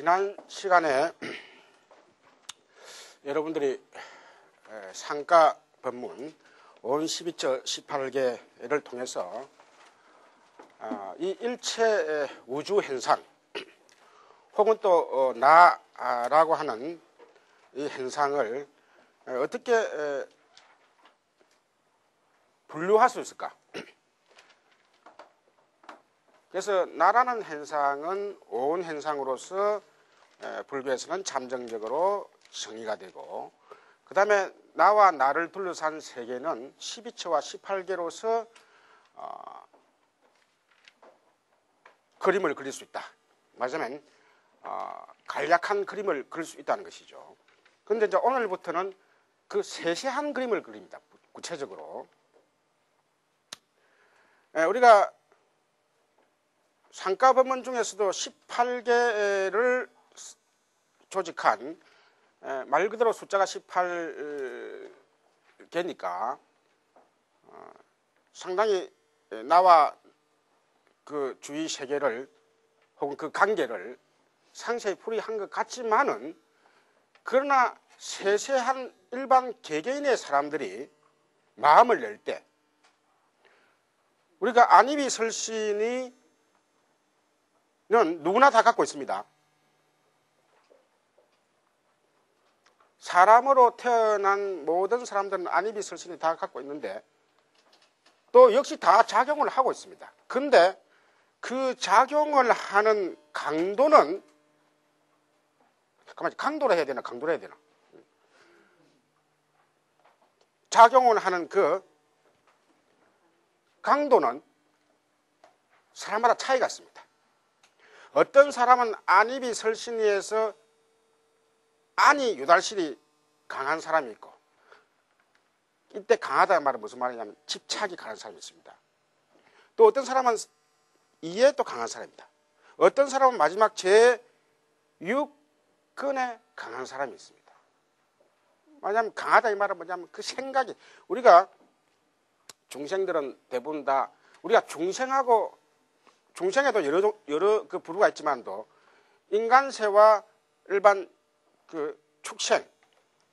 지난 시간에 여러분들이 상가 법문 온 12처 18개를 통해서 이 일체 우주 현상 혹은 또 나라고 하는 이 현상을 어떻게 분류할 수 있을까? 그래서 나라는 현상은 온 현상으로서 불교에서는 잠정적으로 정의가 되고, 그 다음에 나와 나를 둘러싼 세계는 12처와 18개로서 그림을 그릴 수 있다. 말하자면 간략한 그림을 그릴 수 있다는 것이죠. 그런데 이제 오늘부터는 그 세세한 그림을 그립니다. 구체적으로 우리가 상가 법문 중에서도 18개를 조직한, 말 그대로 숫자가 18개니까 상당히 나와 그 주위 세계를 혹은 그 관계를 상세히 풀이한 것 같지만은, 그러나 세세한 일반 개개인의 사람들이 마음을 낼 때 우리가 안입이 설신이 는 누구나 다 갖고 있습니다. 사람으로 태어난 모든 사람들은 안입이 설신이 다 갖고 있는데, 또 역시 다 작용을 하고 있습니다. 근데 그 작용을 하는 강도는, 잠깐만, 강도로 해야 되나 강도로 해야 되나? 작용을 하는 그 강도는 사람마다 차이가 있습니다. 어떤 사람은 안입이 설신이에서 안이 유달실이 강한 사람이 있고, 이때 강하다는 말은 무슨 말이냐면 집착이 강한 사람이 있습니다. 또 어떤 사람은 이에 또 강한 사람입니다. 어떤 사람은 마지막 제6근에 강한 사람이 있습니다. 뭐냐면 강하다 이 말은 뭐냐면 그 생각이, 우리가 중생들은 대부분 다 우리가 중생에도 여러 그 부류가 있지만도 인간세와 일반 그 축생,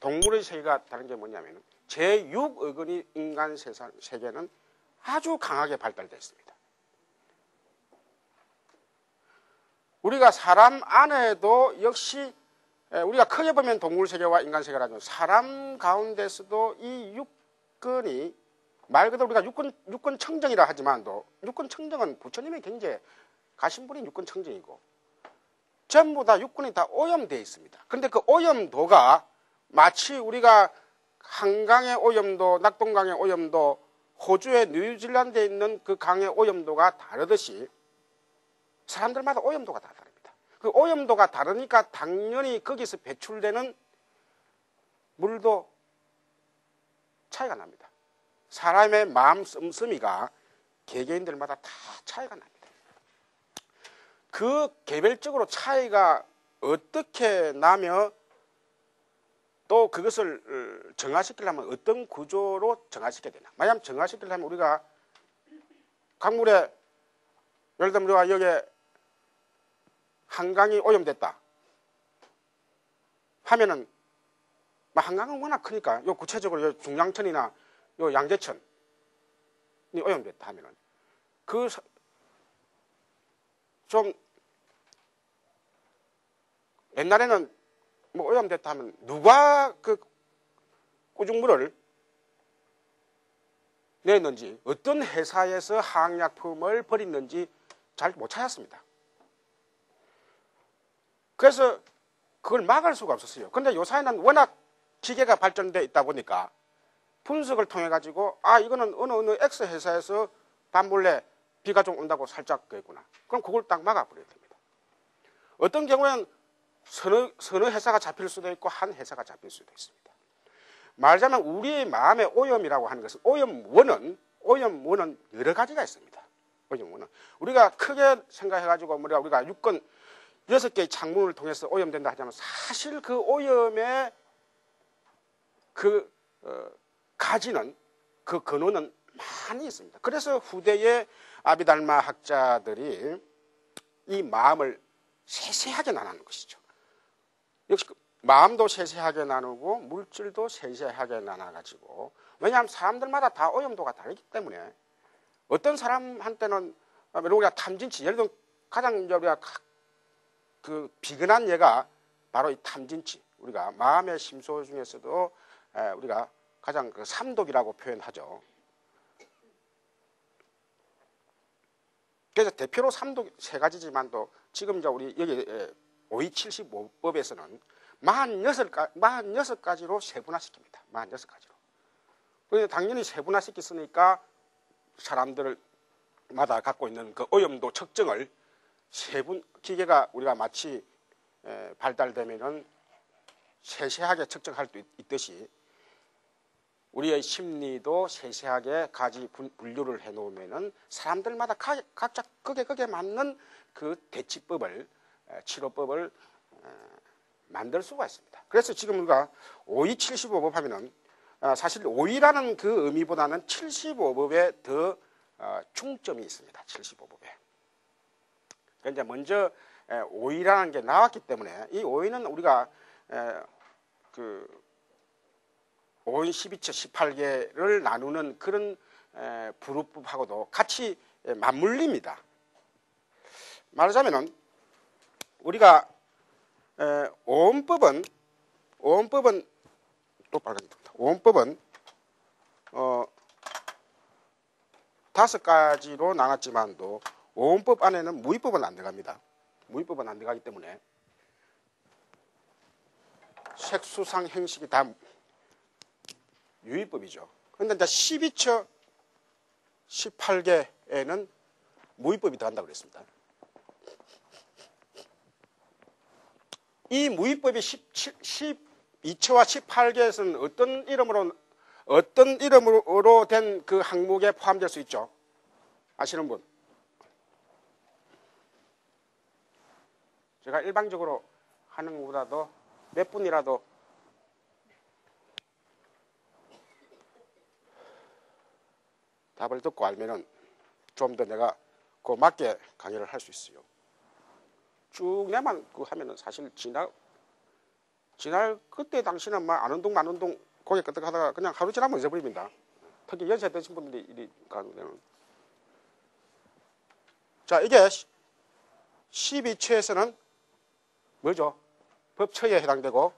동물의 세계가 다른 게 뭐냐면 제6의근이 인간 세계는 아주 강하게 발달되어 있습니다. 우리가 사람 안에도 역시 우리가 크게 보면 동물 세계와 인간 세계라죠. 사람 가운데서도 이 6근이 말 그대로 우리가 육근 청정이라 하지만도, 육근 청정은 부처님의 경지에 가신 분이 육근 청정이고, 전부 다 육근이 다 오염되어 있습니다. 그런데 그 오염도가 마치 우리가 한강의 오염도, 낙동강의 오염도, 호주의 뉴질랜드에 있는 그 강의 오염도가 다르듯이 사람들마다 오염도가 다 다릅니다. 그 오염도가 다르니까 당연히 거기서 배출되는 물도 차이가 납니다. 사람의 마음 씀씀이가 개개인들마다 다 차이가 납니다. 그 개별적으로 차이가 어떻게 나며 또 그것을 정화시키려면 어떤 구조로 정화시켜야 되나? 만약 정화시키려면 우리가 강물에, 예를 들면 우리가 여기에 한강이 오염됐다 하면은, 한강은 워낙 크니까 요 구체적으로 요 중량천이나 요 양재천이 오염됐다 하면은, 그 좀 옛날에는 뭐 오염됐다 하면 누가 그 꾸중물을 냈는지, 어떤 회사에서 화학약품을 버렸는지 잘 못 찾았습니다. 그래서 그걸 막을 수가 없었어요. 그런데 요사이는 워낙 기계가 발전되어 있다 보니까 분석을 통해 가지고, 이거는 어느 X 회사에서 반몰래 비가 좀 온다고 살짝 그랬구나. 그럼 그걸 딱 막아버려야 됩니다. 어떤 경우에는 서너 회사가 잡힐 수도 있고 한 회사가 잡힐 수도 있습니다. 말하자면 우리의 마음의 오염이라고 하는 것은, 오염원은 여러 가지가 있습니다. 오염원은 우리가 크게 생각해 가지고 우리가 6권 6개의 창문을 통해서 오염된다 하자면, 사실 그 오염의 그 가지는, 그 근원은 많이 있습니다. 그래서 후대의 아비달마 학자들이 이 마음을 세세하게 나누는 것이죠. 역시 마음도 세세하게 나누고 물질도 세세하게 나눠가지고, 왜냐하면 사람들마다 다 오염도가 다르기 때문에 어떤 사람한테는 우리가 탐진치, 예를 들어 가장 우리가 그 비근한 예가 바로 이 탐진치, 우리가 마음의 심소 중에서도 우리가 가장 그 삼독이라고 표현하죠. 그래서 대표로 삼독 세 가지지만도 지금 이제 우리 여기 5275법에서는 46가지로 세분화시킵니다. 46가지로. 그런데 당연히 세분화시켰으니까 사람들마다 갖고 있는 그 오염도 측정을 기계가 우리가 마치 발달되면은 세세하게 측정할 수 있듯이 우리의 심리도 세세하게 가지 분류를 해 놓으면은 사람들마다 각자 거기에 맞는 그 대치법을, 치료법을 만들 수가 있습니다. 그래서 지금 우리가 5275법 하면은 사실 5위라는 그 의미보다는 75법에 더 중점이 있습니다. 75법에. 그러니까 먼저 5위라는 게 나왔기 때문에 이 5위는 우리가 그 5인 12처 18개를 나누는 그런 부르법하고도 같이 맞물립니다. 말하자면은 우리가 오음법은 또 빨간색입니다. 오음법은 5가지로 나눴지만도 오음법 안에는 무위법은 안 들어갑니다. 무위법은 안 들어가기 때문에 색수상 행식이 다 유의법이죠. 그런데 이제 12처 18개에는 무위법이 들어간다고 그랬습니다. 이 무위법이 12처와 18개에서는 어떤 이름으로 된 그 항목에 포함될 수 있죠? 아시는 분? 제가 일반적으로 하는 것보다도 몇 분이라도 답을 듣고 알면은 좀 더 내가 그 맞게 강의를 할 수 있어요. 쭉 내만 그 하면은 사실 지날 그때 당시는 막 안 운동 만 운동 고개 끄덕하다가 그냥 하루 지나면 잊어버립니다. 특히 연세 드신 분들이 이리 가는. 자, 이게 12처에서는 뭐죠? 법처에 해당되고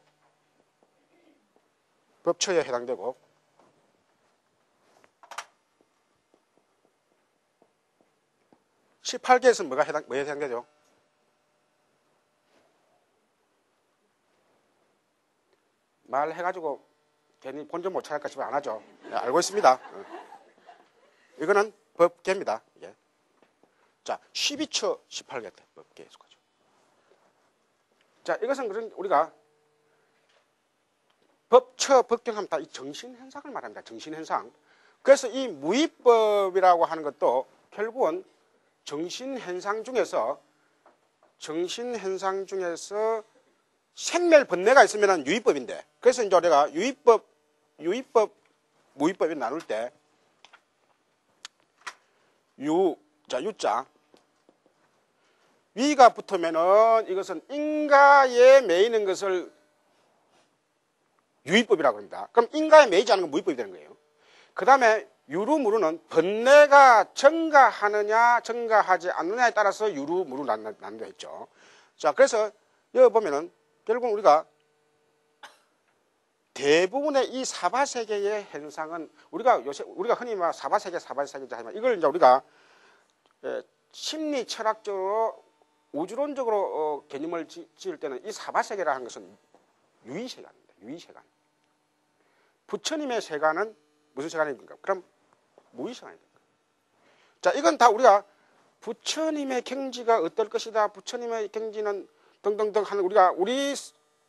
18개에서는 뭐에 해당되죠? 말해가지고 괜히 본전 못 찾을까 싶으면 안 하죠. 네, 알고 있습니다. 이거는 법계입니다. 이게. 자, 12처 18개 때 법계 속하죠. 자, 이것은 우리가 법처, 법경하면 다 이 정신현상을 말합니다. 정신현상. 그래서 이 무위법이라고 하는 것도 결국은 정신현상 중에서 생멸 번뇌가 있으면 유의법인데, 그래서 이제 우리가 유의법, 무의법이 나눌 때 유자 위가 붙으면은 이것은 인가에 매이는 것을 유의법이라고 합니다. 그럼 인가에 매이지 않은 건 무의법이 되는 거예요. 그 다음에 유루무루는 번뇌가 증가하느냐 증가하지 않느냐에 따라서 유루무루 나눈다 했죠. 자, 그래서 여기 보면은 결국 우리가 대부분의 이 사바세계의 현상은 우리가 흔히 말 사바세계 하지만 이걸 이제 우리가 심리 철학적으로 우주론적으로 개념을 지을 때는 이 사바세계라는 것은 유의세간입니다. 유의세간. 부처님의 세간은 무슨 세간입니까? 그럼 무의세간입니다. 자, 이건 다 우리가 부처님의 경지가 어떨 것이다. 부처님의 경지는 등등등 하는 우리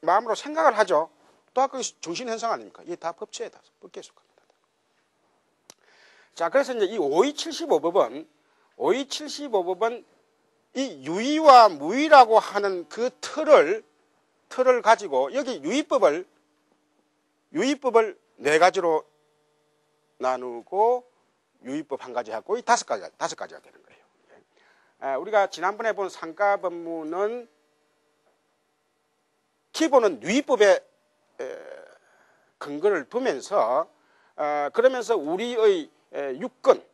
마음으로 생각을 하죠. 또한 그 정신현상 아닙니까? 이게 다 법체에 다 법계에 속합니다. 자, 그래서 이제 이 5275법은 이 유의와 무의라고 하는 그 틀을 가지고 여기 유의법을 4가지로 나누고 유의법 1가지 하고 이 5가지가 되는 거예요. 우리가 지난번에 본 상가법문은 기본은 유의법에 근거를 두면서 그러면서 우리의 육권,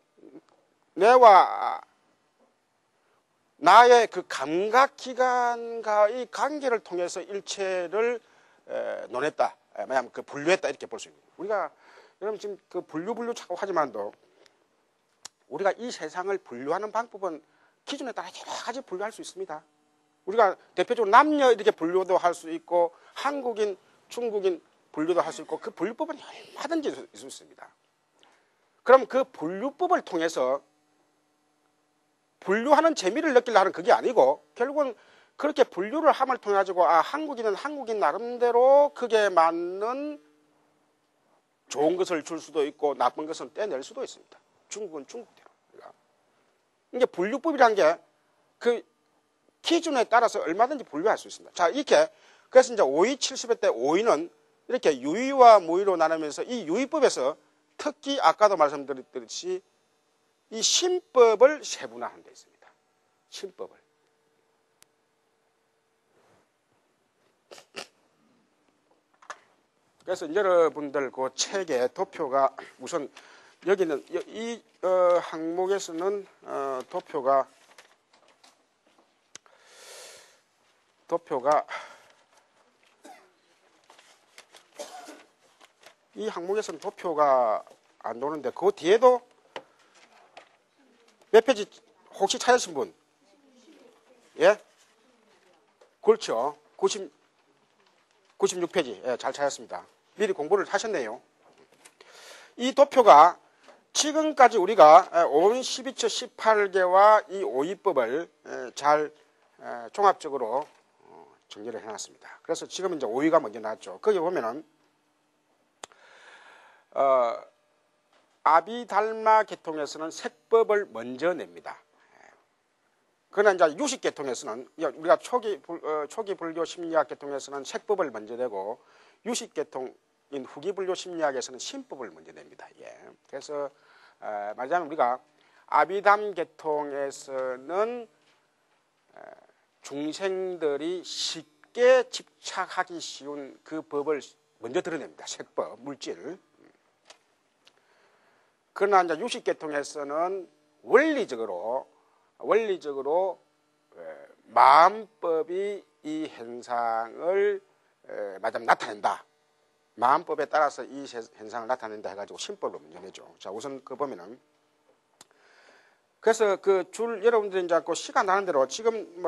내와 나의 그 감각기관과의 관계를 통해서 일체를 논했다. 뭐냐면 그 분류했다 이렇게 볼 수 있는. 우리가 여러분 지금 그 분류 자꾸 하지만도 우리가 이 세상을 분류하는 방법은 기준에 따라 여러 가지 분류할 수 있습니다. 우리가 대표적으로 남녀 이렇게 분류도 할 수 있고 한국인, 중국인 분류도 할 수 있고 그 분류법은 얼마든지 있을 수 있습니다. 그럼 그 분류법을 통해서 분류하는 재미를 느끼려 하는 그게 아니고 결국은 그렇게 분류를 함을 통해 가지고 한국인은 한국인 나름대로 그게 맞는 좋은 것을 줄 수도 있고 나쁜 것은 떼낼 수도 있습니다. 중국은 중국대로. 이게 분류법이라는 게 그 기준에 따라서 얼마든지 분류할 수 있습니다. 자, 이렇게 그래서 이제 5위 70회 때 5위는 이렇게 유의와 무의로 나누면서 이 유의법에서 특히 아까도 말씀드렸듯이 이 신법을 세분화하는 데 있습니다. 신법을. 그래서 여러분들 그 책에 도표가 우선 여기는 이 항목에서는 도표가 이 항목에서는 도표가 안 도는데 그 뒤에도 몇 페이지 혹시 찾으신 분? 예? 그렇죠. 96페이지. 예, 잘 찾았습니다. 미리 공부를 하셨네요. 이 도표가 지금까지 우리가 5인 12처 18개와 이 5위법을 잘 종합적으로 정리를 해놨습니다. 그래서 지금 이제 5위가 먼저 나왔죠. 거기 보면은 아비달마 계통에서는 색법을 먼저 냅니다. 그러나 이제 유식 계통에서는 우리가 초기 불교 심리학 계통에서는 색법을 먼저 내고 유식 계통인 후기 불교 심리학에서는 신법을 먼저 냅니다. 예. 그래서 말하자면 우리가 아비담 계통에서는 중생들이 쉽게 집착하기 쉬운 그 법을 먼저 드러냅니다. 색법, 물질. 그러나 이제 유식 계통에서는 원리적으로 마음법이 이 현상을 말하자면 나타낸다. 마음법에 따라서 이 현상을 나타낸다 해가지고 신법으로 먼저 내죠. 자, 우선 그 보면은 그래서 그 줄 여러분들이 이제 그 시간 나는 대로 지금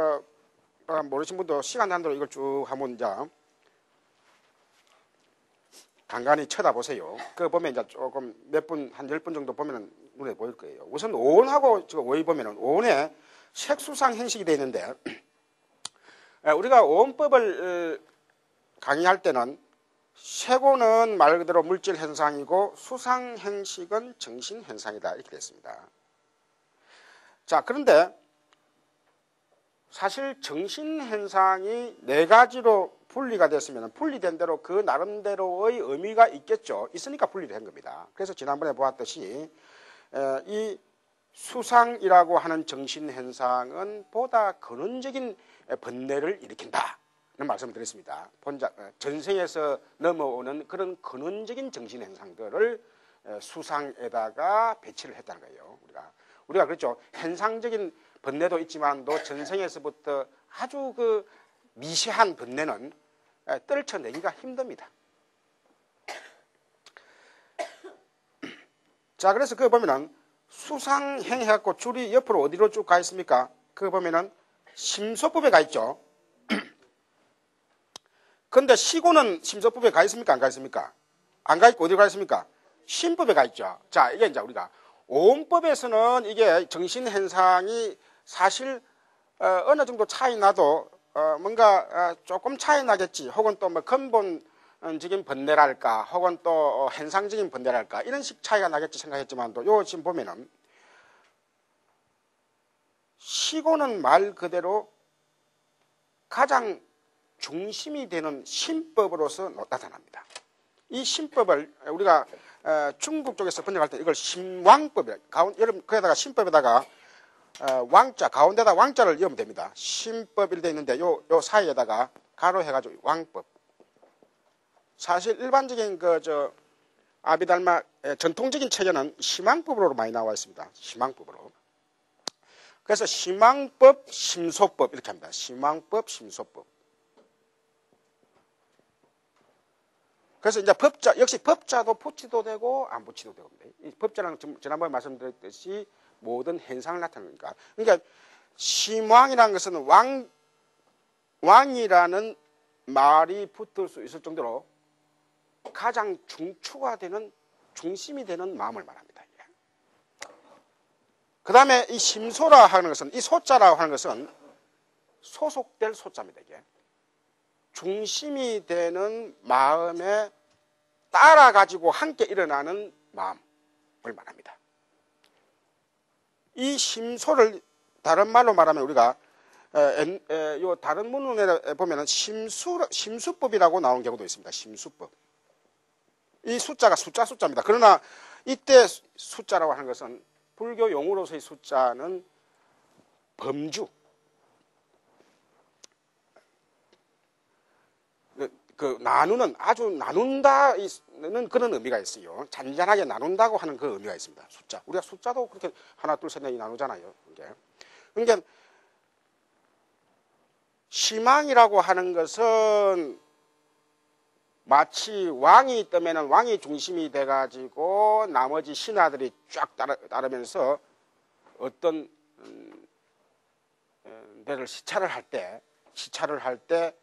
모르신 분도 시간 나는 대로 이걸 쭉 한번 이제 간간히 쳐다보세요. 그 보면 이제 조금 몇 분, 한 10분 정도 보면은 눈에 보일 거예요. 우선 오온하고 지금 오이 보면은 오온에 색수상 행식이 되어 있는데 우리가 오온법을 강의할 때는 색오는 말 그대로 물질 현상이고 수상 행식은 정신 현상이다 이렇게 됐습니다. 자, 그런데 사실 정신 현상이 네 가지로 분리가 됐으면 분리된 대로 그 나름대로의 의미가 있겠죠. 있으니까 분리를 한 겁니다. 그래서 지난번에 보았듯이 이 수상이라고 하는 정신 현상은 보다 근원적인 번뇌를 일으킨다. 는 말씀을 드렸습니다. 전생에서 넘어오는 그런 근원적인 정신 현상들을 수상에다가 배치를 했다는 거예요. 우리가 그렇죠. 현상적인 번뇌도 있지만도 전생에서부터 아주 그 미세한 번뇌는 떨쳐내기가 힘듭니다. 자, 그래서 그거 보면은 수상행해갖고 줄이 옆으로 어디로 쭉 가 있습니까? 그거 보면은 심소법에 가 있죠. 근데 시고는 심소법에 가 있습니까? 안 가 있습니까? 안 가 있고 어디로 가 있습니까? 신법에 가 있죠. 자, 이게 이제 우리가 오온법에서는 이게 정신현상이 사실 어느 정도 차이 나도 뭔가 조금 차이 나겠지. 혹은 또 뭐 근본적인 번뇌랄까, 혹은 또 현상적인 번뇌랄까 이런 식 차이가 나겠지 생각했지만도 요 지금 보면은 시고는 말 그대로 가장 중심이 되는 신법으로서 나타납니다. 이 신법을 우리가 중국 쪽에서 번역할 때 이걸 신왕법이라 여러분 거기다가 신법에다가 왕자 가운데다 왕자를 넣으면 됩니다. 신법 이렇게 돼 있는데 요 사이에다가 가로 해가지고 왕법. 사실 일반적인 아비달마 전통적인 책에는 심왕법으로 많이 나와 있습니다. 심왕법으로. 그래서 심왕법, 심소법 이렇게 합니다. 심왕법, 심소법. 그래서 이제 법자 역시 법자도 붙이도 되고 안 붙이도 되고 이 법자는 지난번에 말씀드렸듯이 모든 현상을 나타내니까. 그러니까 심왕이라는 것은 왕이라는 말이 붙을 수 있을 정도로 가장 중추가 되는 중심이 되는 마음을 말합니다. 그 다음에 이 심소라 하는 것은 이 소자라고 하는 것은 소속될 소자입니다. 이게 중심이 되는 마음에 따라 가지고 함께 일어나는 마음을 말합니다. 이 심소를 다른 말로 말하면 우리가 요 다른 문헌에 보면은 심수법이라고 나온 경우도 있습니다. 심수법. 이 숫자가 숫자입니다. 그러나 이때 숫자라고 하는 것은 불교 용어로서의 숫자는 범주, 나누는 아주 나눈다는 그런 의미가 있어요. 잔잔하게 나눈다고 하는 그 의미가 있습니다. 숫자. 우리가 숫자도 그렇게 하나, 둘, 셋, 넷 나누잖아요. 그러니까 심왕이라고 하는 것은 마치 왕이 뜨면은 왕이 중심이 돼가지고 나머지 신하들이 쫙 따르면서 어떤 데를 시찰을 할 때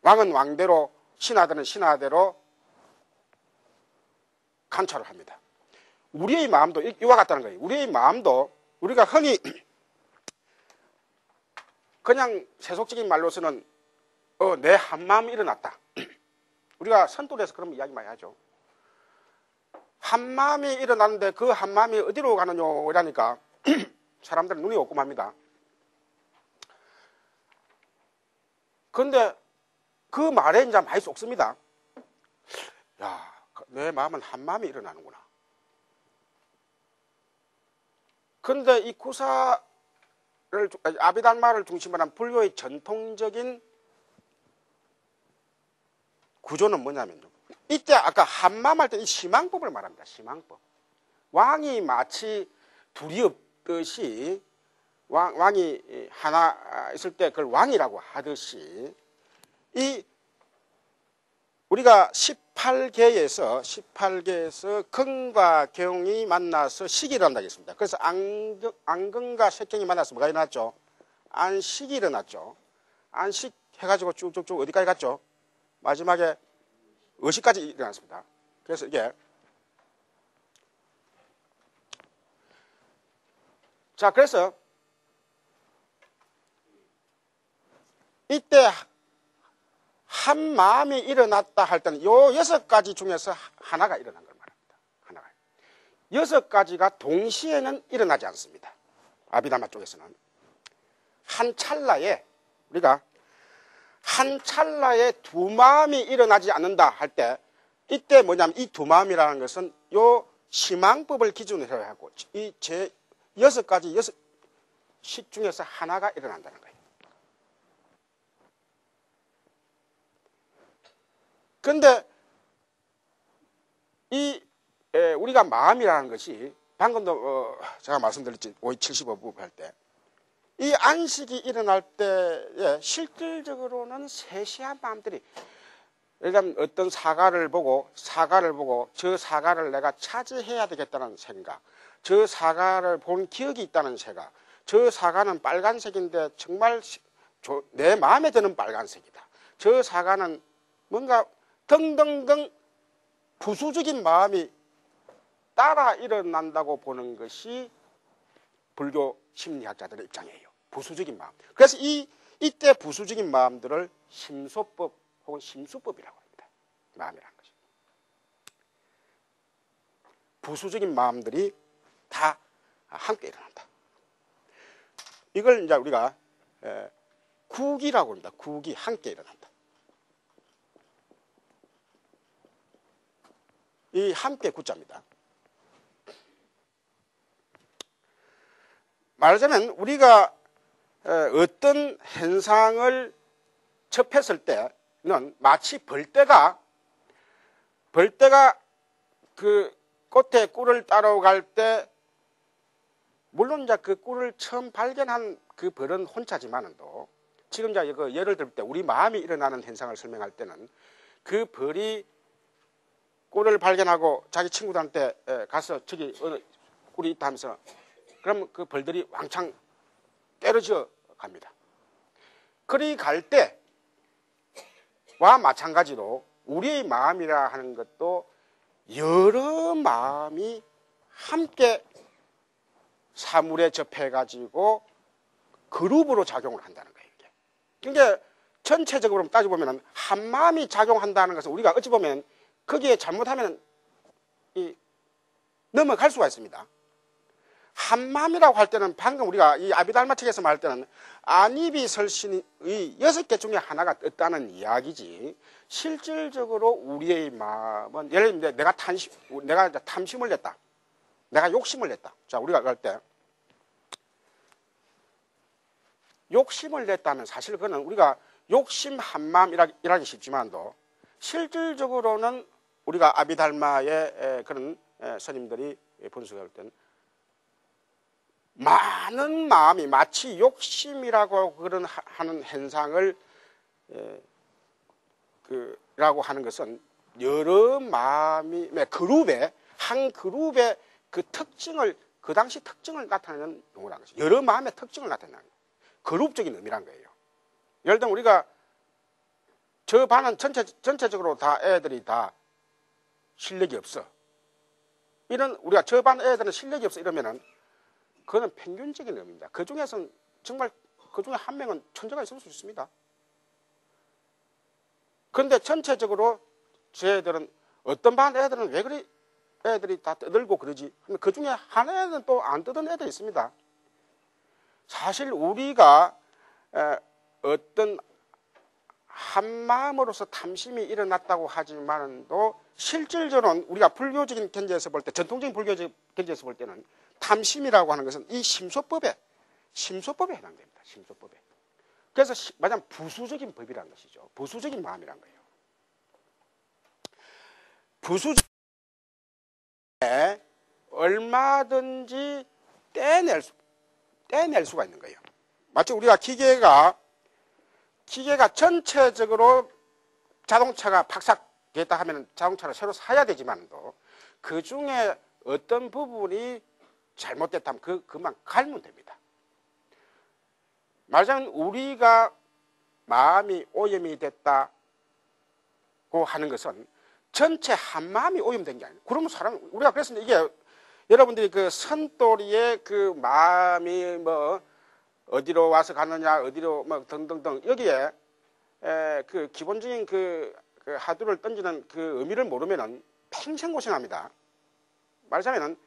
왕은 왕대로 신하들은 신하대로 관찰을 합니다. 우리의 마음도 이와 같다는 거예요. 우리의 마음도 우리가 흔히 그냥 세속적인 말로서는 내 한마음이 일어났다. 우리가 선돌에서 그런 이야기 많이 하죠. 한마음이 일어났는데 그 한마음이 어디로 가느냐 이러니까 사람들은 눈이 오끔합니다. 그런데 그 말에 이제 많이 쏙습니다. 야, 내 마음은 한마음이 일어나는구나. 그런데 이 아비달마를 중심으로 한 불교의 전통적인 구조는 뭐냐면요. 이때 아까 한마음 할 때 이 심왕법을 말합니다. 심왕법. 왕이 마치 둘이 없듯이 왕이 하나 있을 때 그걸 왕이라고 하듯이 우리가 18계에서 근과 경이 만나서 식이 일어난다고 했습니다. 그래서 안근과 색경이 만나서 뭐가 일어났죠? 안식이 일어났죠. 안식 해가지고 쭉쭉쭉 어디까지 갔죠? 마지막에 의식까지 일어났습니다. 그래서 이게 그래서 이때 한 마음이 일어났다 할 때는 요 6가지 중에서 하나가 일어난 걸 말합니다. 하나가. 6가지가 동시에는 일어나지 않습니다. 아비달마 쪽에서는. 한 찰나에 우리가 한 찰나에 두 마음이 일어나지 않는다 할 때 이때 뭐냐면 이 두 마음이라는 것은 요 심왕법을 기준으로 하고 이 제 6가지 식 중에서 하나가 일어난다는 거예요. 그런데 우리가 마음이라는 것이 방금도 제가 말씀드렸지 575부 할 때 이 안식이 일어날 때에 실질적으로는 세시한 마음들이 일단 어떤 사과를 보고 저 사과를 내가 차지해야 되겠다는 생각, 저 사과를 본 기억이 있다는 생각, 저 사과는 빨간색인데 정말 내 마음에 드는 빨간색이다. 저 사과는 뭔가 등등등 부수적인 마음이 따라 일어난다고 보는 것이 불교 심리학자들의 입장이에요. 부수적인 마음. 그래서 이때 부수적인 마음들을 심소법 혹은 심수법이라고 합니다. 마음이라는 것이. 부수적인 마음들이 다 함께 일어난다. 이걸 이제 우리가 구기라고 합니다. 구기, 함께 일어난다. 이 함께 구자입니다. 말하자면 우리가 어떤 현상을 접했을 때는 마치 벌떼가 그 꽃에 꿀을 따러 갈 때 물론 이제 그 꿀을 처음 발견한 그 벌은 혼자지만도 지금 이제 그 예를 들 때 우리 마음이 일어나는 현상을 설명할 때는 그 벌이 꿀을 발견하고 자기 친구들한테 가서 저기 어느 꿀이 있다 하면서 그러면 그 벌들이 왕창 때려져 갑니다. 그리 갈 때와 마찬가지로 우리의 마음이라 하는 것도 여러 마음이 함께 사물에 접해가지고 그룹으로 작용을 한다는 거예요. 이게. 그러니까 전체적으로 따져보면 한 마음이 작용한다는 것은 우리가 어찌 보면 거기에 잘못하면 넘어갈 수가 있습니다. 한 마음이라고 할 때는 방금 우리가 이 아비달마 책에서 말할 때는 안입이 설신의 6개 중에 하나가 떴다는 이야기지 실질적으로 우리의 마음은 예를 들면 내가 탐심을 냈다. 내가 욕심을 냈다. 자, 우리가 그럴 때 욕심을 냈다면 사실 그거는 우리가 욕심 한 마음이라기 쉽지만도 실질적으로는 우리가 아비달마의 그런 스님들이 분석할 때는 많은 마음이 마치 욕심이라고 그런 하는 현상을 라고 하는 것은 여러 마음이 한 그룹의 그 특징을 그 당시 특징을 나타내는 용어라는 것이죠. 여러 마음의 특징을 나타내는 그룹적인 의미란 거예요. 예를 들면 우리가 저 반은 전체적으로 다 애들이 다 실력이 없어. 이런 우리가 저 반 애들은 실력이 없어 이러면은 그거는 평균적인 의미입니다. 그 중에서는 정말 그 중에 한 명은 천재가 있을 수 있습니다. 그런데 전체적으로 쟤들은 어떤 반 애들은 왜 그리 애들이 다 떠들고 그러지? 그 중에 하나는 또 안 떠든 애들이 있습니다. 사실 우리가 어떤 한 마음으로서 탐심이 일어났다고 하지만도 실질적으로는 우리가 불교적인 견지에서 볼 때, 전통적인 불교적인 견지에서 볼 때는 탐심이라고 하는 것은 이 심소법에 해당됩니다. 심소법에. 그래서 말하자면 부수적인 법이라는 것이죠. 부수적인 마음이라는 거예요. 부수적인 얼마든지 떼낼 수가 있는 거예요. 마치 우리가 기계가 전체적으로 자동차가 박삭됐다 하면 자동차를 새로 사야 되지만도 그 중에 어떤 부분이 잘못됐다면 그만 갈면 됩니다. 말하자면 우리가 마음이 오염이 됐다고 하는 것은 전체 한 마음이 오염된 게 아니에요. 그러면 우리가 그래서 이게 여러분들이 그 선돌이의 그 마음이 뭐 어디로 와서 가느냐, 어디로 뭐 등등등 여기에 그 기본적인 그 하두를 던지는 그 의미를 모르면은 평생 고생합니다. 말하자면은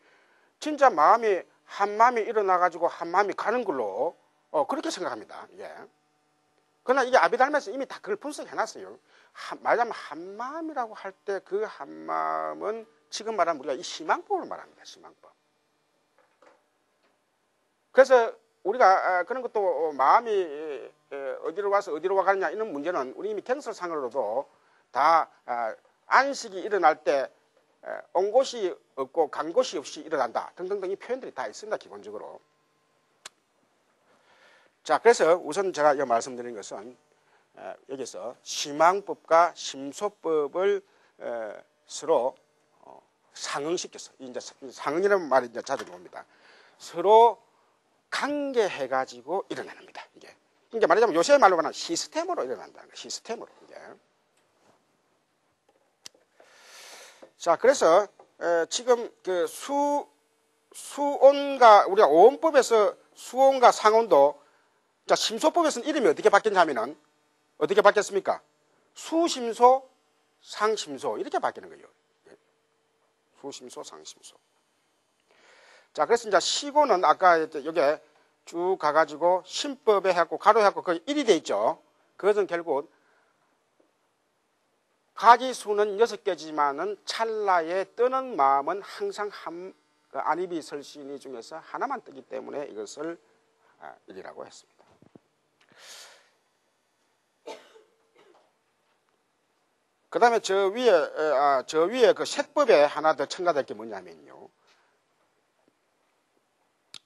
진짜 마음이 한 마음이 일어나 가지고 한 마음이 가는 걸로 그렇게 생각합니다. 예. 그러나 이게 아비달마에서 이미 다 그걸 분석해 놨어요. 말하자면 한 마음이라고 할 때 그 한 마음은 지금 말하면 우리가 이 심앙법을 말합니다. 심앙법. 그래서 우리가 그런 것도 마음이 어디로 와서 어디로 와가느냐 이런 문제는 우리 이미 경설상으로도 다 안식이 일어날 때 온 곳이 없고 간 곳이 없이 일어난다 등등등 이 표현들이 다 있습니다. 기본적으로. 자, 그래서 우선 제가 말씀드린 것은 여기서 심앙법과 심소법을 서로 상응시켜서 이제 상응이라는 말이 이제 자주 나옵니다. 서로 관계해가지고 일어납니다. 이게 그러니까 말하자면 요새 말로 말하면 시스템으로 일어난다는 거예요. 시스템으로. 이제. 자, 그래서 지금 그 수온과 우리가 오온법에서 수온과 상온도 자 심소법에서는 이름이 어떻게 바뀌었냐면은 어떻게 바뀌었습니까? 수심소, 상심소 이렇게 바뀌는 거예요. 수심소, 상심소. 자, 그래서 이제 시고는 아까 여기에 쭉 가가지고 심법에 해갖고 가로해갖고 거의 1이 돼 있죠. 그것은 결국 가지수는 6개지만은 찰나에 뜨는 마음은 항상 안입이 설신이 중에서 하나만 뜨기 때문에 이것을 일이라고 했습니다. 그 다음에 저 위에 그 색법에 하나 더 첨가될 게 뭐냐면요.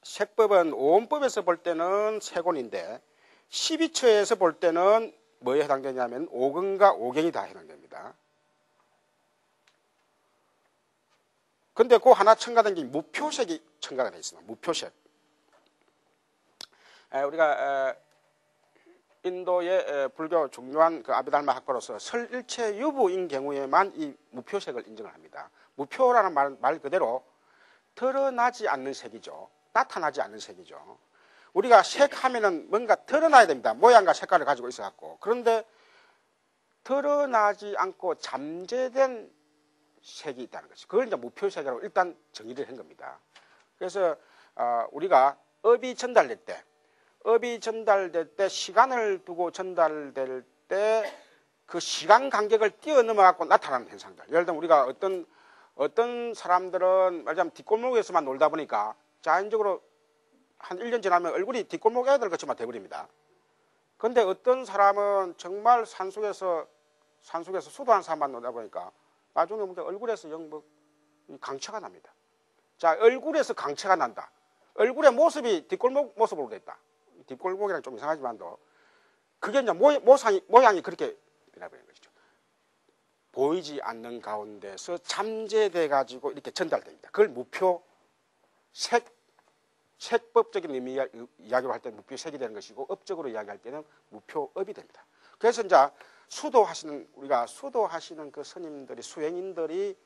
색법은 오음법에서 볼 때는 세곤인데 12처에서 볼 때는 뭐에 해당되냐면 오근과 오경이 다 해당됩니다. 근데 그 하나 첨가된 게 무표색이 첨가가 되어 있습니다. 무표색. 우리가 인도의 불교 중요한 그 아비달마 학파로서 설일체 유부인 경우에만 이 무표색을 인정을 합니다. 무표라는 말 그대로 드러나지 않는 색이죠. 나타나지 않는 색이죠. 우리가 색하면은 뭔가 드러나야 됩니다. 모양과 색깔을 가지고 있어갖고. 그런데 드러나지 않고 잠재된 색이 있다는 것이. 그걸 이제 무표색이라고 일단 정의를 한 겁니다. 그래서 우리가 업이 전달될 때 시간을 두고 전달될 때 그 시간 간격을 뛰어넘어 갖고 나타나는 현상들. 예를 들면 우리가 어떤 사람들은 말하자면 뒷골목에서만 놀다 보니까 자연적으로 한 1년 지나면 얼굴이 뒷골목 애들 같이만 돼버립니다. 그런데 어떤 사람은 정말 산속에서 수도한 사람만 놀다 보니까 나중에 보니까 얼굴에서 영뭐 강체가 납니다. 자, 얼굴에서 강체가 난다. 얼굴의 모습이 뒷골목 모습으로 됐다. 뒷골목이랑 좀 이상하지만도 그게 이제 모양이 그렇게 되나버리는 것이죠. 보이지 않는 가운데서 잠재돼 가지고 이렇게 전달됩니다. 그걸 무표 색법적인 이야기로 할 때는 무표색이 되는 것이고 업적으로 이야기할 때는 무표업이 됩니다. 그래서 이제 우리가 수도하시는 그 스님들이 수행인들이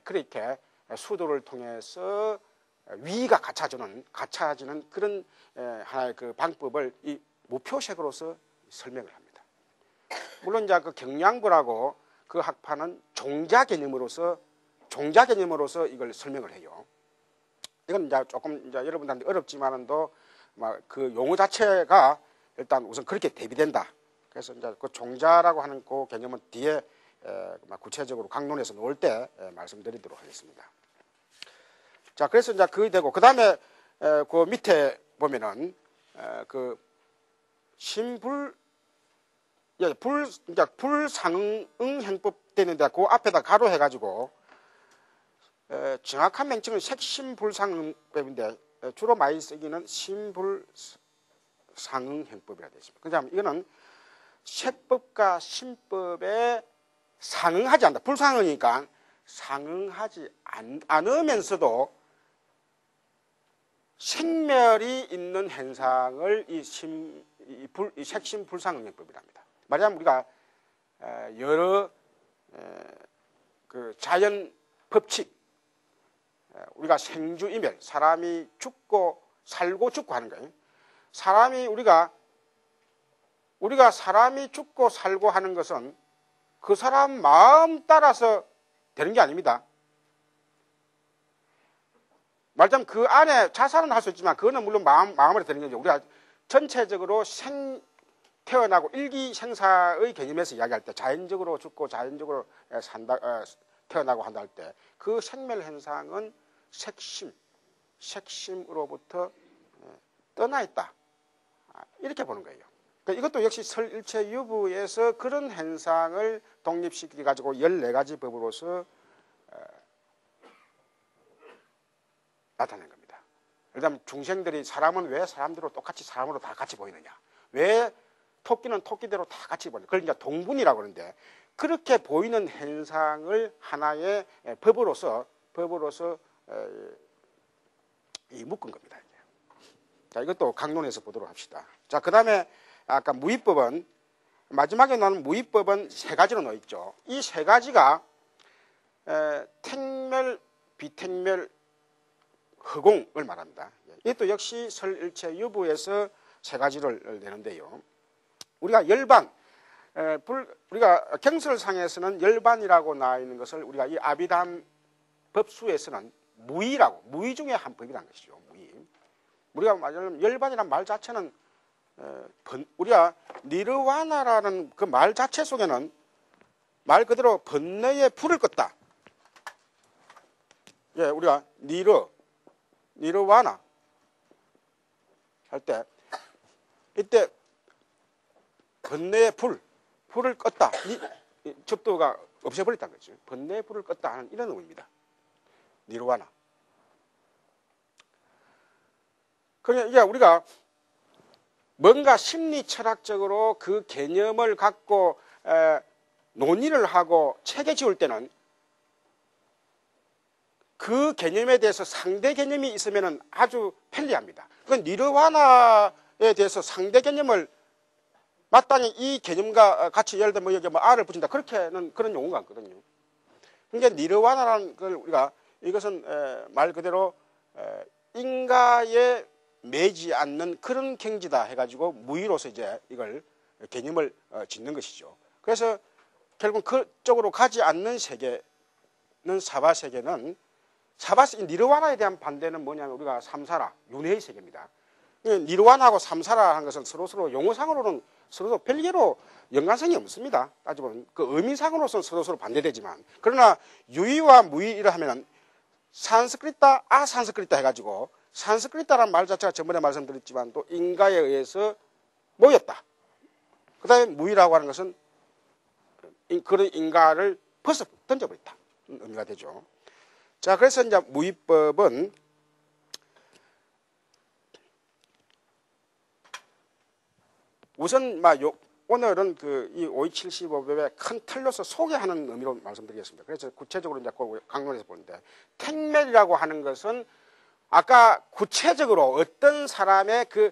그렇게 수도를 통해서 위가 갖춰지는 그런 하나의 그 방법을 이 무표색으로서 설명을 합니다. 물론 이제 그 경량부라고 그 학파는 종자 개념으로서 이걸 설명을 해요. 이건 이제 조금 이제 여러분들한테 어렵지만은도 그 용어 자체가 일단 우선 그렇게 대비된다. 그래서 이제 그 종자라고 하는 그 개념은 뒤에 구체적으로 강론에서 놓을 때 말씀드리도록 하겠습니다. 자, 그래서 이제 그게 되고 그 다음에 그 밑에 보면은 그 불상응 행법 되는데 그 앞에다 가로 해가지고 정확한 명칭은 색심불상응법인데 주로 많이 쓰기는 심불상응 행법이라 되어 있습니다. 그다음 이거는 색법과 심법에 상응하지 않는다. 불상응이니까 상응하지 않으면서도 생멸이 있는 현상을 이 색심불상응행법이랍니다. 말하자면 우리가 여러 그 자연 법칙, 우리가 생주이멸, 사람이 살고 죽고 하는 거예요. 우리가 사람이 죽고 살고 하는 것은 그 사람 마음 따라서 되는 게 아닙니다. 말하자면 그 안에 자살은 할 수 있지만 그거는 물론 마음으로 되는 거죠. 우리가 전체적으로 태어나고 일기생사의 개념에서 이야기할 때 자연적으로 죽고 자연적으로 태어나고 한다 할 때 그 생멸 현상은 색심으로부터 떠나 있다. 이렇게 보는 거예요. 그러니까 이것도 역시 설일체 유부에서 그런 현상을 독립시켜 가지고 14가지 법으로서 나타낸 겁니다. 일단 중생들이 사람은 왜 사람들로 똑같이 사람으로 다 같이 보이느냐? 왜 토끼는 토끼대로 다 같이 보이느냐? 그걸 이제 동분이라고 하는데 그렇게 보이는 현상을 하나의 법으로서 묶은 겁니다. 자, 이것도 강론에서 보도록 합시다. 자, 그 다음에 아까 무위법은 마지막에 나오는 무위법은 세 가지로 놓여 있죠. 이 세 가지가 택멸, 비택멸, 허공을 말합니다. 이것도 역시 설일체 유부에서 세 가지를 내는데요. 우리가 열반, 우리가 경설상에서는 열반이라고 나와 있는 것을 우리가 이 아비담 법수에서는 무의 중에 한 법이라는 것이죠. 무의. 우리가 말하자면 열반이라는 말 자체는 우리가 니르와나라는 그 말 자체 속에는 말 그대로 번뇌의 불을 껐다. 예, 우리가 니르와나 할 때 이때 번뇌의 불을 껐다. 이 접도가 없애버렸다는 거죠. 번뇌의 불을 껐다 하는 이런 의미입니다. 니르와나. 그러니까 우리가 뭔가 심리 철학적으로 그 개념을 갖고 논의를 하고 책에 지을 때는 그 개념에 대해서 상대 개념이 있으면 아주 편리합니다. 그 니르와나에 대해서 상대 개념을 마땅히 이 개념과 같이 예를 들면 여기 뭐 R을 붙인다. 그렇게는 그런 용어가 없거든요. 그러니까 니르와나라는 걸 우리가 이것은 말 그대로 인가에 매지 않는 그런 경지다 해가지고 무의로서 이제 이걸 개념을 짓는 것이죠. 그래서 결국 그쪽으로 가지 않는 세계는 사바세계는 니르와나에 대한 반대는 뭐냐면 우리가 삼사라, 윤회의 세계입니다. 니르와나하고 삼사라 한 것은 서로서로 용어상으로는 서로 별개로 연관성이 없습니다. 따지보면 그 의미상으로서는 서로서로 반대되지만 그러나 유의와 무의이라 하면은 산스크리타, 아산스크리타 해가지고 산스크리타라는 말 자체가 저번에 말씀드렸지만 또 인가에 의해서 모였다. 그 다음에 무의라고 하는 것은 그런 인가를 벗어 던져버렸다. 의미가 되죠. 자, 그래서 이제 무의법은 우선 오늘은 이 5275법의 큰 틀로서 소개하는 의미로 말씀드리겠습니다. 그래서 구체적으로 이제 강론에서 보는데 택멜이라고 하는 것은 아까 구체적으로 어떤 사람의 그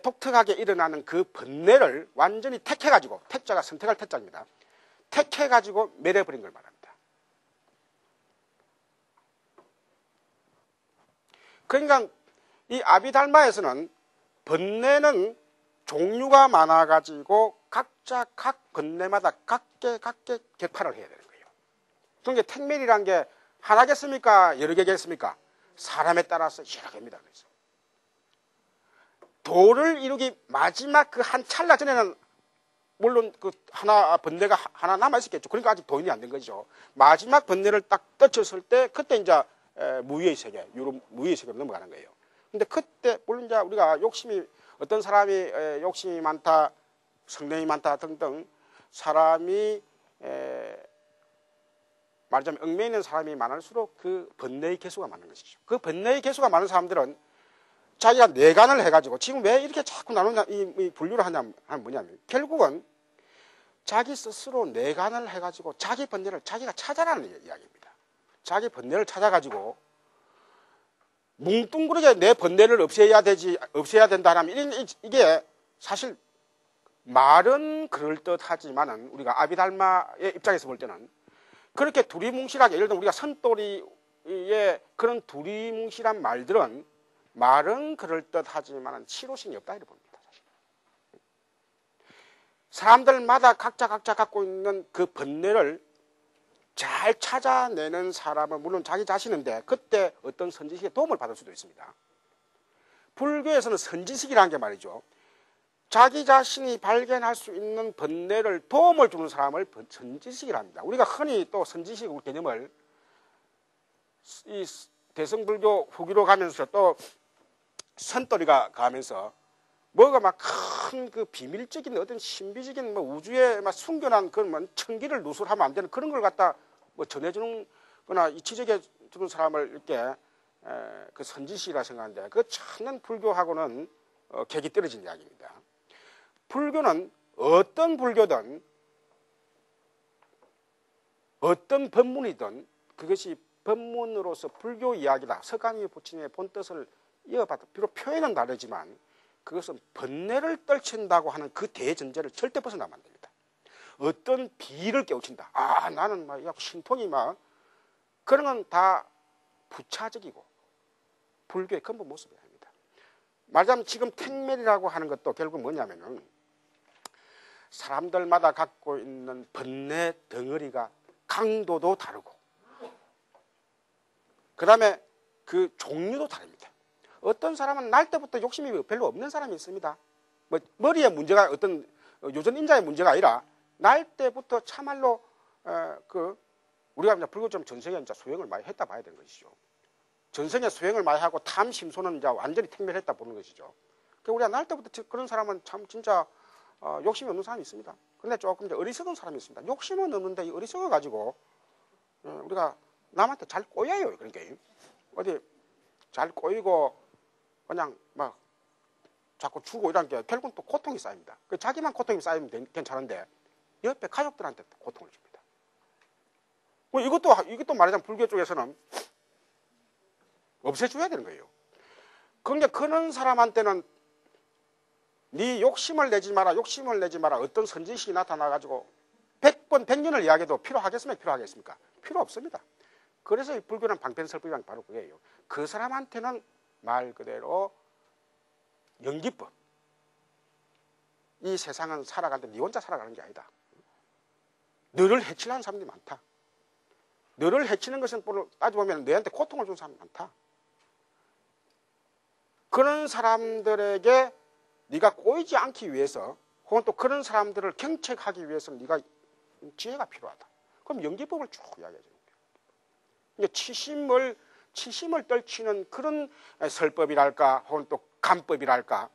독특하게 일어나는 그 번뇌를 완전히 택해가지고 택자가 선택할 택자입니다. 택해가지고 매려버린 걸 말합니다. 그러니까 이 아비달마에서는 번뇌는 종류가 많아가지고 각자 각 번뇌마다 각계 격파를 해야 되는 거예요. 그러니까 택멜이란 게 하나겠습니까? 여러 개겠습니까? 사람에 따라서 여러 개입니다. 그래서 도를 이루기 마지막 그 한 찰나 전에는 물론 그 하나 번뇌가 하나 남아 있었겠죠. 그러니까 아직 도인이 안 된 거죠. 마지막 번뇌를 딱 떨쳤을 때 그때 이제 무의의 세계, 무의의 세계로 넘어가는 거예요. 근데 그때 물론 이제 우리가 욕심이 어떤 사람이 욕심이 많다, 성능이 많다 등등 사람이 말하자면 얽매여 있는 사람이 많을수록 그 번뇌의 개수가 많은 것이죠. 그 번뇌의 개수가 많은 사람들은 자기가 내관을 해가지고 지금 왜 이렇게 자꾸 나누냐 이 분류를 하면 뭐냐면 결국은 자기 스스로 내관을 해가지고 자기 번뇌를 자기가 찾아라는 이야기입니다. 자기 번뇌를 찾아가지고 뭉뚱그르게 내 번뇌를 없애야 된다라면 이게 사실 말은 그럴듯하지만은 우리가 아비달마의 입장에서 볼 때는 그렇게 두리뭉실하게 예를 들면 우리가 선도리의 그런 두리뭉실한 말들은 말은 그럴듯하지만은 실효성이 없다 이렇게 봅니다. 사실. 사람들마다 각자 갖고 있는 그 번뇌를 잘 찾아내는 사람은 물론 자기 자신인데 그때 어떤 선지식의 도움을 받을 수도 있습니다. 불교에서는 선지식이라는 게 말이죠. 자기 자신이 발견할 수 있는 번뇌를 도움을 주는 사람을 선지식이라 합니다. 우리가 흔히 또 선지식 개념을 이 대승불교 후기로 가면서 또 선도리가 가면서 뭐가 막 큰 그 비밀적인 어떤 신비적인 우주에 막 숨겨난 그런 천기를 누설하면 안 되는 그런 걸 갖다 전해주는 거나 이치적에 주는 사람을 이렇게 그 선지식이라 생각하는데 그 참는 불교하고는 객이 떨어진 이야기입니다. 불교는 어떤 불교든 어떤 법문이든 그것이 법문으로서 불교 이야기다. 석가모니 부처님의 본뜻을 이어받아 비록 표현은 다르지만 그것은 번뇌를 떨친다고 하는 그 대전제를 절대 벗어나면 안 됩니다. 어떤 비를 깨우친다. 나는 막 신통이 막 그런 건 다 부차적이고 불교의 근본 모습이 아닙니다. 말하자면 지금 택멜이라고 하는 것도 결국 뭐냐면은 사람들마다 갖고 있는 번뇌 덩어리가 강도도 다르고 그 다음에 그 종류도 다릅니다. 어떤 사람은 날 때부터 욕심이 별로 없는 사람이 있습니다. 머리에 문제가 어떤 요전 인자의 문제가 아니라 날 때부터 참말로 우리가 이제 불교처럼 전생에 이제 수행을 많이 했다 봐야 되는 것이죠. 전생에 수행을 많이 하고 탐심소는 이제 완전히 택멸했다 보는 것이죠. 그러니까 우리가 날 때부터 그런 사람은 참 진짜 욕심이 없는 사람이 있습니다. 근데 조금 이제 어리석은 사람이 있습니다. 욕심은 없는데 이 어리석어 가지고 우리가 남한테 잘 꼬여요. 그러니까 어디 잘 꼬이고 그냥 막 자꾸 주고 이런 게 결국은 또 고통이 쌓입니다. 자기만 고통이 쌓이면 괜찮은데 옆에 가족들한테 고통을 줍니다. 뭐 이것도 말하자면 불교 쪽에서는 없애줘야 되는 거예요. 그러니까 그런 사람한테는 네 욕심을 내지 마라, 욕심을 내지 마라. 어떤 선지식이 나타나가지고 100번, 100년을 이야기해도 필요하겠습니까? 필요 없습니다. 그래서 이 불교는 방편설법이란 바로 그거예요. 그 사람한테는 말 그대로 연기법. 이 세상은 살아가는데 네 혼자 살아가는 게 아니다. 너를 해치려는 사람들이 많다. 너를 해치는 것은 따져보면 너한테 고통을 준 사람이 많다. 그런 사람들에게 네가 꼬이지 않기 위해서 혹은 또 그런 사람들을 경책하기 위해서는 네가 지혜가 필요하다. 그럼 연기법을 쭉 이야기해 주는 거예요. 치심을 떨치는 그런 설법이랄까 혹은 또 간법이랄까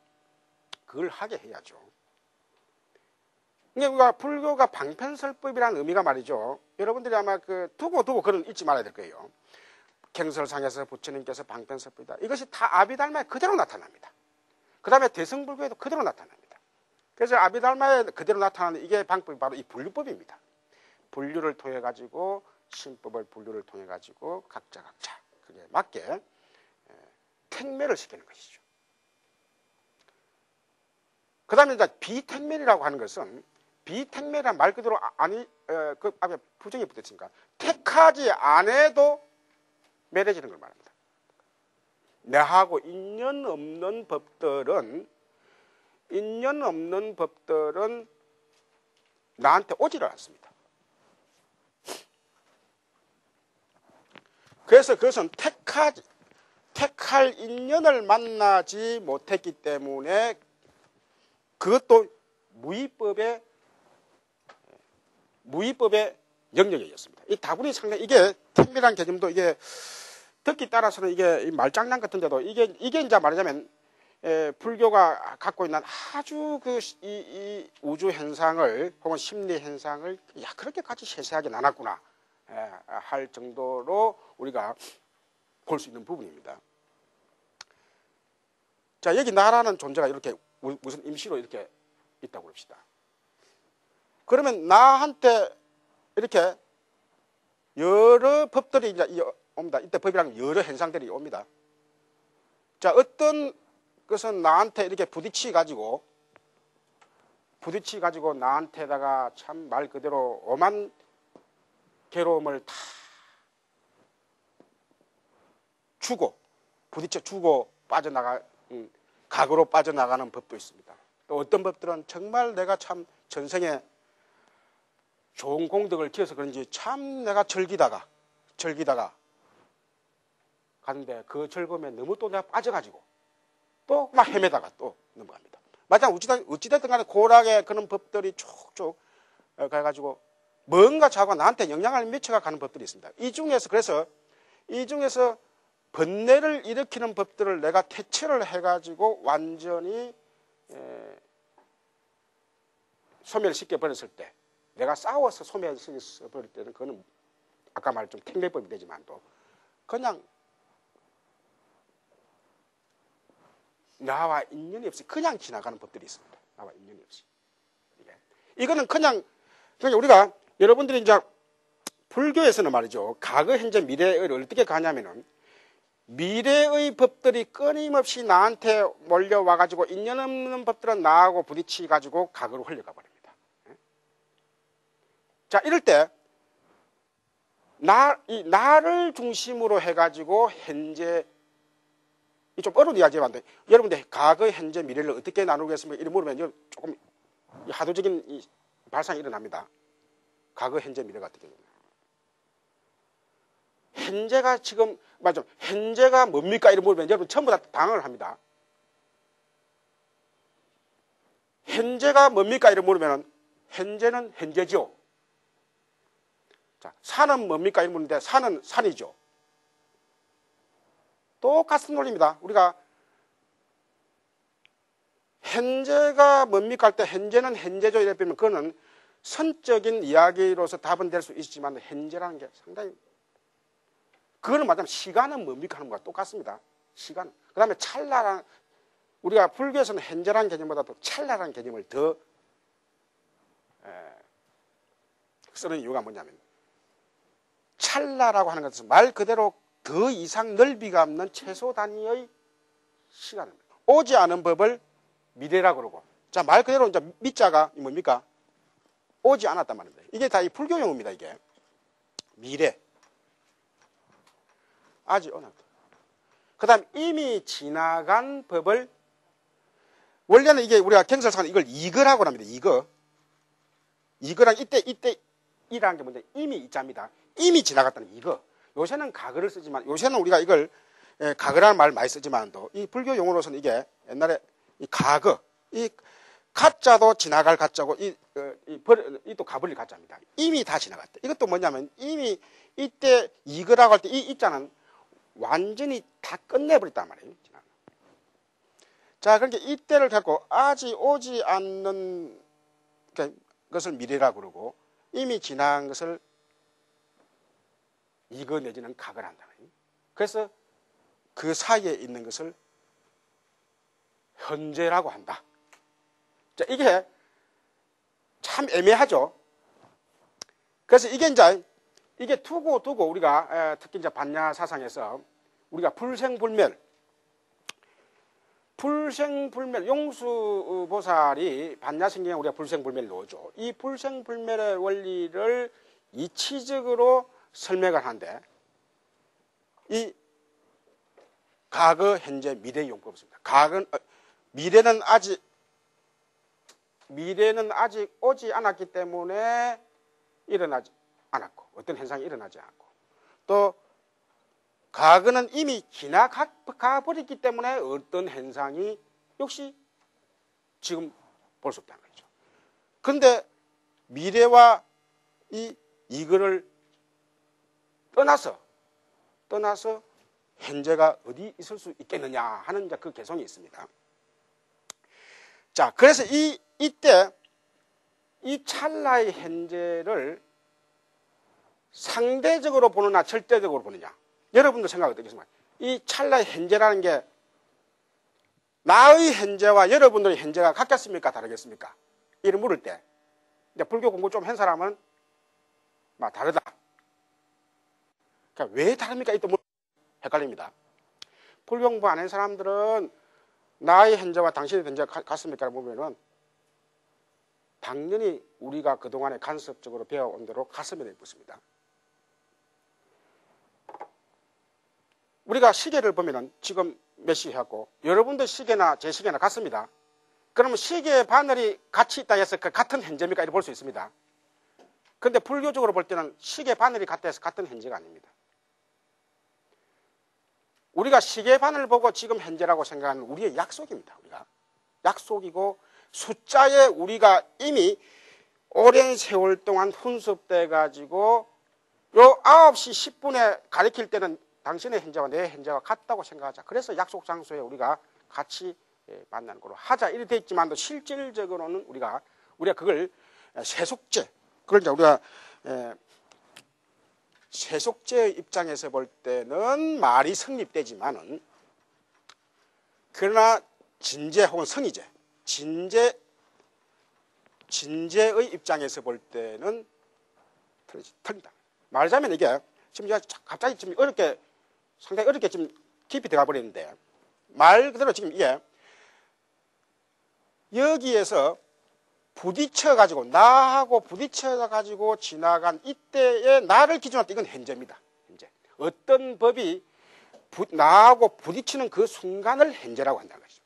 그걸 하게 해야죠. 우리가 불교가 방편설법이라는 의미가 말이죠. 여러분들이 아마 두고 그런 잊지 말아야 될 거예요. 경설상에서 부처님께서 방편설법이다. 이것이 다 아비달마에 그대로 나타납니다. 그 다음에 대승불교에도 그대로 나타납니다. 그래서 아비달마에 그대로 나타나는 이게 방법이 바로 이 분류법입니다. 분류를 통해 가지고 신법을 분류를 통해 가지고 각자 그게 맞게 택매를 시키는 것이죠. 그 다음에 이제 비택매라고 하는 것은 비택매란 말 그대로 그 앞에 부정이 붙었으니까 택하지 않아도 매려지는 걸 말합니다. 내하고 인연 없는 법들은 나한테 오지를 않습니다. 그래서 그것은 택할 인연을 만나지 못했기 때문에 그것도 무위법의 영역이었습니다. 이 다분히 상당히 이게 택미라는 개념도 이게 듣기 따라서는 이게 말장난 같은데도 이게 이제 말하자면 불교가 갖고 있는 아주 이 우주 현상을 혹은 심리 현상을 그렇게까지 세세하게 나눴구나 할 정도로 우리가 볼 수 있는 부분입니다. 자, 여기 나라는 존재가 이렇게 무슨 임시로 이렇게 있다고 봅시다. 그러면 나한테 이렇게 여러 법들이 이제 옵니다. 이때 법이라는 여러 현상들이 옵니다. 자, 어떤 것은 나한테 이렇게 부딪히 가지고 나한테다가 참 말 그대로 오만 괴로움을 다 부딪혀 주고 각으로 빠져나가는 법도 있습니다. 또 어떤 법들은 정말 내가 참 전생에 좋은 공덕을 지어서 그런지 참 내가 즐기다가 가는데 그 즐거움에 너무 또 내가 빠져가지고 또 막 헤매다가 또 넘어갑니다. 마찬가지로 어찌됐든 간에 고락의 그런 법들이 쭉쭉 가가지고 뭔가 자꾸 나한테 영향을 미쳐가 가는 법들이 있습니다. 이 중에서 번뇌를 일으키는 법들을 내가 퇴치를 해가지고 완전히 소멸시켜 버렸을 때, 내가 싸워서 소멸시켜 버릴 때는 그거는 아까 말했던 택매법이 되지만도 그냥 나와 인연이 없이 그냥 지나가는 법들이 있습니다. 나와 인연이 없이. 이거는 그냥 우리가 여러분들이 이제 불교에서는 말이죠. 과거, 현재, 미래를 어떻게 가냐면은 미래의 법들이 끊임없이 나한테 몰려와가지고 인연 없는 법들은 나하고 부딪히가지고 과거로 흘러가 버립니다. 자, 이럴 때 나를 중심으로 해가지고 현재 좀 어려운 이야기만 한데 여러분들 과거, 현재, 미래를 어떻게 나누겠습니까? 이렇게 물으면 조금 하도적인 발상이 일어납니다. 과거, 현재, 미래가 어떻게 되나요? 현재가 지금 현재가 뭡니까? 이렇게 물으면 여러분 전부 다 당황을 합니다. 현재가 뭡니까? 이렇게 물으면 현재는 현재죠. 자, 산은 뭡니까? 이렇게 물는데 산은 산이죠. 똑같은 논리입니다. 우리가 현재가 뭡니까 할 때 현재는 현재죠 이래 보면 그거는 선적인 이야기로서 답은 될 수 있지만 현재라는 게 상당히 그거는 말하자면 시간은 뭡니까 하는 것과 똑같습니다. 시간. 그 다음에 찰나라는 우리가 불교에서는 현재라는 개념보다도 찰나라는 개념을 더 쓰는 이유가 뭐냐면 찰나라고 하는 것은 말 그대로 더 이상 넓이가 없는 최소 단위의 시간입니다. 오지 않은 법을 미래라고 그러고 자, 말 그대로 이제 미자가 뭡니까? 오지 않았단 말입니다. 이게 다 이 불교 용어입니다. 이게 미래 아직 오늘 그 다음 이미 지나간 법을 원래는 이게 우리가 경설상은 이걸 이거라고 합니다. 이거랑 이때 이라는 게 뭔데 이미 이자입니다. 이미 지나갔다는 이거. 요새는 가거를 쓰지만 요새는 우리가 이걸 가거라는 말 많이 쓰지만도 이 불교 용어로서는 이게 옛날에 이 가거 이 가짜도 지나갈 가짜고 이 또 가버릴 가짜입니다. 이미 다 지나갔다. 이것도 뭐냐면 이미 이때 이거라고 할 때 이 이자는 완전히 다 끝내버렸단 말이에요. 자, 그러니까 이때를 갖고 아직 오지 않는 것을 미래라고 그러고 이미 지난 것을 이거 내지는 각을 한다. 그래서 그 사이에 있는 것을 현재라고 한다. 자, 이게 참 애매하죠. 그래서 이게 이제 이게 두고 우리가 특히 이제 반야 사상에서 우리가 불생불멸 용수보살이 반야신경에 우리가 불생불멸 넣어줘. 이 불생불멸의 원리를 이치적으로 설명을 하는데 이 과거, 현재, 미래 용법이 있습니다. 미래는 아직 오지 않았기 때문에 일어나지 않았고 어떤 현상이 일어나지 않았고 또 과거는 이미 지나가 버렸기 때문에 어떤 현상이 역시 지금 볼 수 없다는 거죠. 그런데 미래와 이거를 떠나서 현재가 어디 있을 수 있겠느냐 하는 그 개성이 있습니다. 자, 그래서 이때 이 찰나의 현재를 상대적으로 보느냐 절대적으로 보느냐 여러분도 생각 어떻겠습니까? 이 찰나의 현재라는 게 나의 현재와 여러분들의 현재가 같겠습니까? 다르겠습니까? 이를 물을 때 이제 불교 공부 좀 한 사람은 막 다르다. 그러니까 왜 다릅니까? 이또 헷갈립니다. 불교 공부 안 한 사람들은 나의 현재와 당신의 현재가 같습니까? 보면은 당연히 우리가 그동안에 간섭적으로 배워온 대로 가슴에 내붙습니다. 우리가 시계를 보면은 지금 몇 시 해갖고 여러분들 시계나 제 시계나 같습니다. 그러면 시계 바늘이 같이 있다 해서 그 같은 현재입니까? 이렇게 볼 수 있습니다. 그런데 불교적으로 볼 때는 시계 바늘이 같다 해서 같은 현재가 아닙니다. 우리가 시계 바늘을 보고 지금 현재라고 생각하는 우리의 약속입니다. 우리가 약속이고 숫자에 우리가 이미 오랜 세월 동안 훈습돼 가지고 요 9시 10분에 가리킬 때는 당신의 현재와 내 현재가 같다고 생각하자. 그래서 약속 장소에 우리가 같이 만나는 걸로 하자. 이렇게 돼 있지만도 실질적으로는 우리가 그걸 세속제. 그러니까 우리가 세속제의 입장에서 볼 때는 말이 성립되지만은 그러나 진제 혹은 성의제, 진제의 입장에서 볼 때는 틀린다. 말하자면 이게 지금 갑자기 좀 상당히 어렵게 좀 깊이 들어가 버리는데 말 그대로 지금 이게 여기에서 부딪혀가지고 나하고 부딪혀가지고 지나간 이때의 나를 기준으로 이건 현재입니다. 현재 어떤 법이 나하고 부딪히는 그 순간을 현재라고 한다는 것이죠.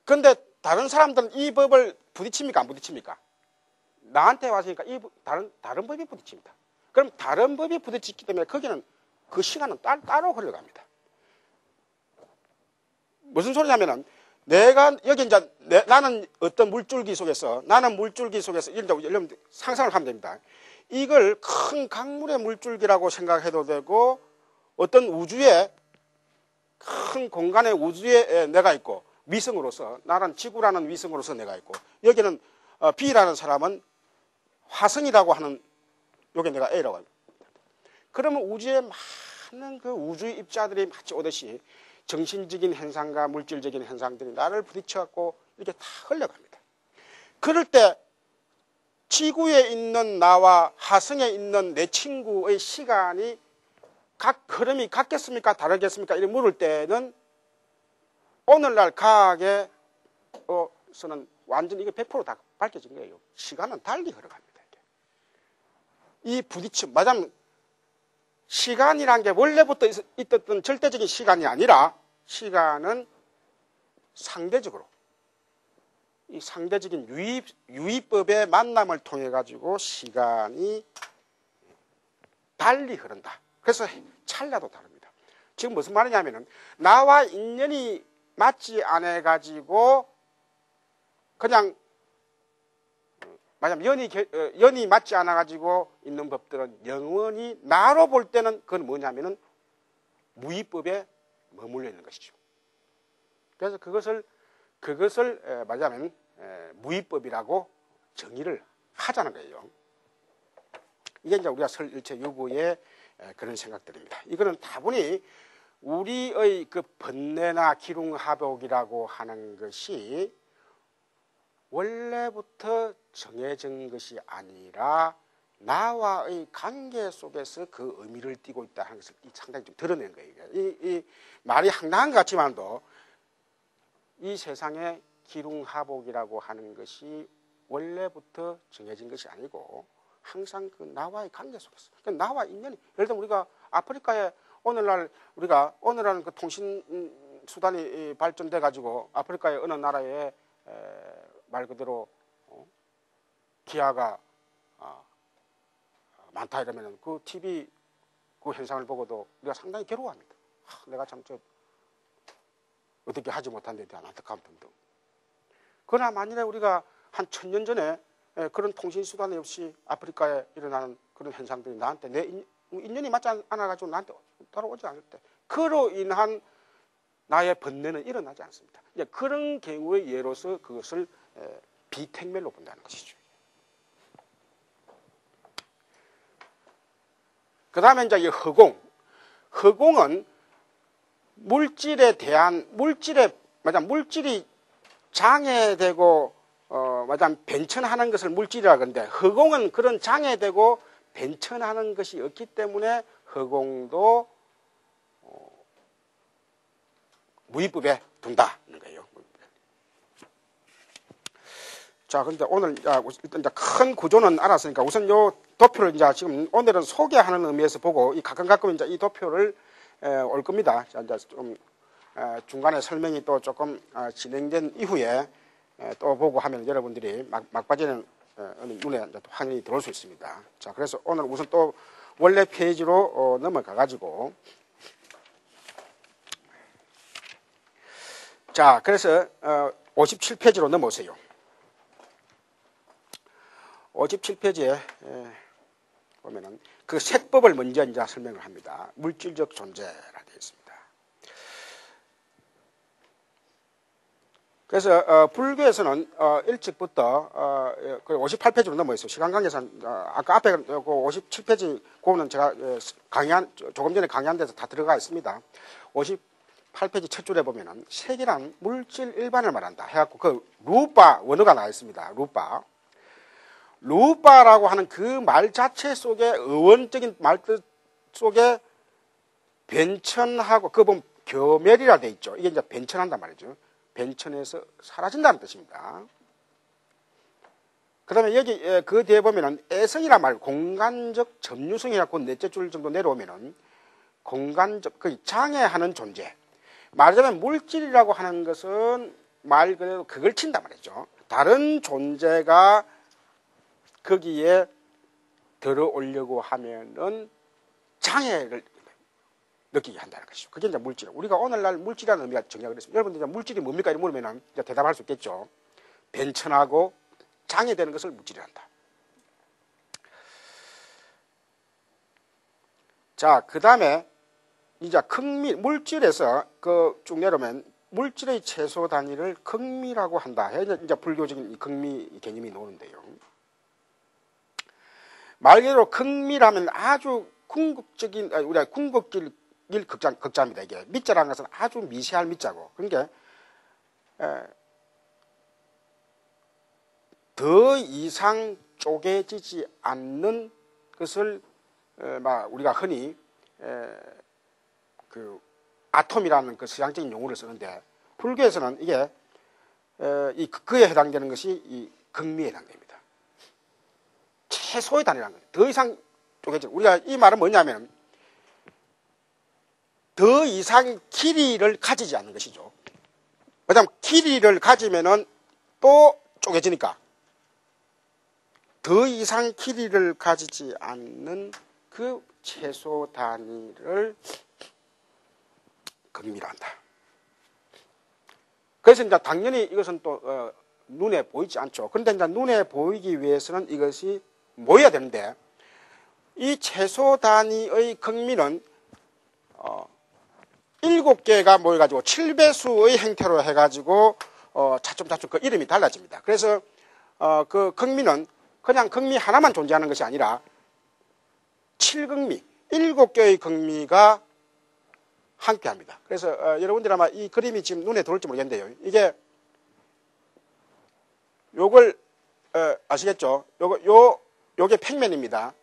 그런데 다른 사람들은 이 법을 부딪힙니까? 안 부딪힙니까? 나한테 왔으니까 이 다른 법이 부딪힙니다. 그럼 다른 법이 부딪히기 때문에 거기는 그 시간은 따로 흘러갑니다. 무슨 소리냐면은 내가 여기 이제 나는 어떤 물줄기 속에서 여러분 상상을 하면 됩니다. 이걸 큰 강물의 물줄기라고 생각해도 되고 어떤 우주의 큰 공간의 우주에 내가 있고, 위성으로서, 나는 지구라는 위성으로서 내가 있고, 여기는 B라는 사람은 화성이라고 하는, 요게 내가 A라고 합니다. 그러면 우주에 많은 그 우주의 입자들이 마치 오듯이 정신적인 현상과 물질적인 현상들이 나를 부딪혀갖고 이렇게 다 흘러갑니다. 그럴 때 지구에 있는 나와 화성에 있는 내 친구의 시간이 각 흐름이 같겠습니까? 다르겠습니까? 이렇게 물을 때는 오늘날 과학에서는 완전히 이게 100% 다 밝혀진 거예요. 시간은 달리 흘러갑니다. 이 부딪힘, 맞으면 시간이란 게 원래부터 있었던 절대적인 시간이 아니라 시간은 상대적으로 이 상대적인 유의법의 만남을 통해 가지고 시간이 달리 흐른다. 그래서 찰나도 다릅니다. 지금 무슨 말이냐면은 나와 인연이 맞지 않아 가지고 그냥 만약 연이 맞지 않아 가지고 있는 법들은 영원히 나로 볼 때는 그건 뭐냐면은 무의법에 머물러 있는 것이죠. 그래서 그것을 말하자면 무의법이라고 정의를 하자는 거예요. 이게 이제 우리가 설일체 유구의 그런 생각들입니다. 이거는 다분히 우리의 그 번뇌나 기륭합옥이라고 하는 것이 원래부터 정해진 것이 아니라 나와의 관계 속에서 그 의미를 띠고 있다 하는 것을 상당히 좀 드러낸 거예요. 이 말이 황당한 것 같지만도 이 세상의 기륭합옥이라고 하는 것이 원래부터 정해진 것이 아니고 항상 그 나와의 관계 속에서 그러니까 나와 인연이 예를 들면 우리가 아프리카에 오늘날 그 통신 수단이 발전돼 가지고 아프리카의 어느 나라에 말 그대로 기아가 많다 이러면은 그 TV 그 현상을 보고도 우리가 상당히 괴로워합니다. 내가 참 어떻게 하지 못한 데 대한 안타까움 등등. 그러나 만일에 우리가 한 1000년 전에 그런 통신 수단이 없이 아프리카에 일어나는 그런 현상들이 나한테 내 인연이 맞지 않아가지고 나한테 따라오지 않을 때 그로 인한 나의 번뇌는 일어나지 않습니다. 이제 그런 경우의 예로서 그것을 비택멸로 본다는 것이죠. 그 다음에 이제 이 허공은 물질에 대한 물질이 장애되고 변천하는 것을 물질이라 그러는데 허공은 그런 장애되고 변천하는 것이 없기 때문에 허공도 무의법에 둔다는 거예요. 자, 그런데 오늘 일단 이제 큰 구조는 알았으니까 우선 요 도표를 이제 지금 오늘은 소개하는 의미에서 보고 이 가끔 이제 이 도표를 올 겁니다. 자, 이제 좀 중간에 설명이 또 조금 진행된 이후에 또 보고 하면 여러분들이 막바지는 눈에 이제 확연히 들어올 수 있습니다. 자, 그래서 오늘 우선 또 원래 페이지로 넘어가 가지고 자, 그래서 57페이지로 넘어오세요. 57페이지에 보면은 그 색법을 먼저 이제 설명을 합니다. 물질적 존재라 되어 있습니다. 그래서 불교에서는 일찍부터 58페이지로 넘어있어요. 시간 관계상 아까 앞에 그 57페이지 그거는 제가 조금 전에 강의한 데서 다 들어가 있습니다. 58페이지 첫 줄에 보면은 색이란 물질 일반을 말한다 해갖고 그 루파 원어가 나와 있습니다. 루파라고 하는 그 말 자체 속에 어원적인 말뜻 속에 변천하고 그 보면 교멸이라 돼 있죠. 이게 이제 변천한단 말이죠. 변천해서 사라진다는 뜻입니다. 그 다음에 여기 그 뒤에 보면은 애성이란 말, 공간적 점유성이라고 넷째 줄 정도 내려오면은 공간적, 그 장애하는 존재. 말하자면 물질이라고 하는 것은 말 그대로 그걸 친단 말이죠. 다른 존재가 거기에 들어오려고 하면은 장애를 느끼게 한다는 것이죠. 그게 이제 물질. 우리가 오늘날 물질이라는 의미가 정리가 그랬습니다. 여러분들 이제 물질이 뭡니까? 이렇게 물으면 이제 대답할 수 있겠죠. 변천하고 장애되는 것을 물질이란다. 자, 그 다음에 이제 극미, 물질에서 그 쭉 내려오면 물질의 최소 단위를 극미라고 한다. 이제 불교적인 이 극미 개념이 나오는데요. 말 그대로 극미라면 아주 궁극적인, 우리가 궁극질 극자입니다. 이게 미자라는 것은 아주 미세할 미자고. 그러니까 더 이상 쪼개지지 않는 것을 우리가 흔히 그 아톰이라는 그 서양적인 용어를 쓰는데, 불교에서는 이게 이 그에 해당되는 것이 이 극미에 해당됩니다. 최소의 단위라는 거예요. 더 이상 쪼개지. 우리가 이 말은 뭐냐면 더 이상 길이를 가지지 않는 것이죠. 왜냐하면 길이를 가지면은 또 쪼개지니까. 더 이상 길이를 가지지 않는 그 최소 단위를 극미라 한다. 그래서 이제 당연히 이것은 또 눈에 보이지 않죠. 그런데 이제 눈에 보이기 위해서는 이것이 모여야 되는데, 이 최소 단위의 극미는 7개가 모여가지고 7배수의 행태로 해가지고 차츰차츰 그 이름이 달라집니다. 그래서 그 극미는 그냥 극미 하나만 존재하는 것이 아니라 7극미, 7개의 극미가 함께합니다. 그래서 여러분들 아마 이 그림이 지금 눈에 들어올지 모르겠는데요. 이게 요걸 아시겠죠? 요게 평면입니다.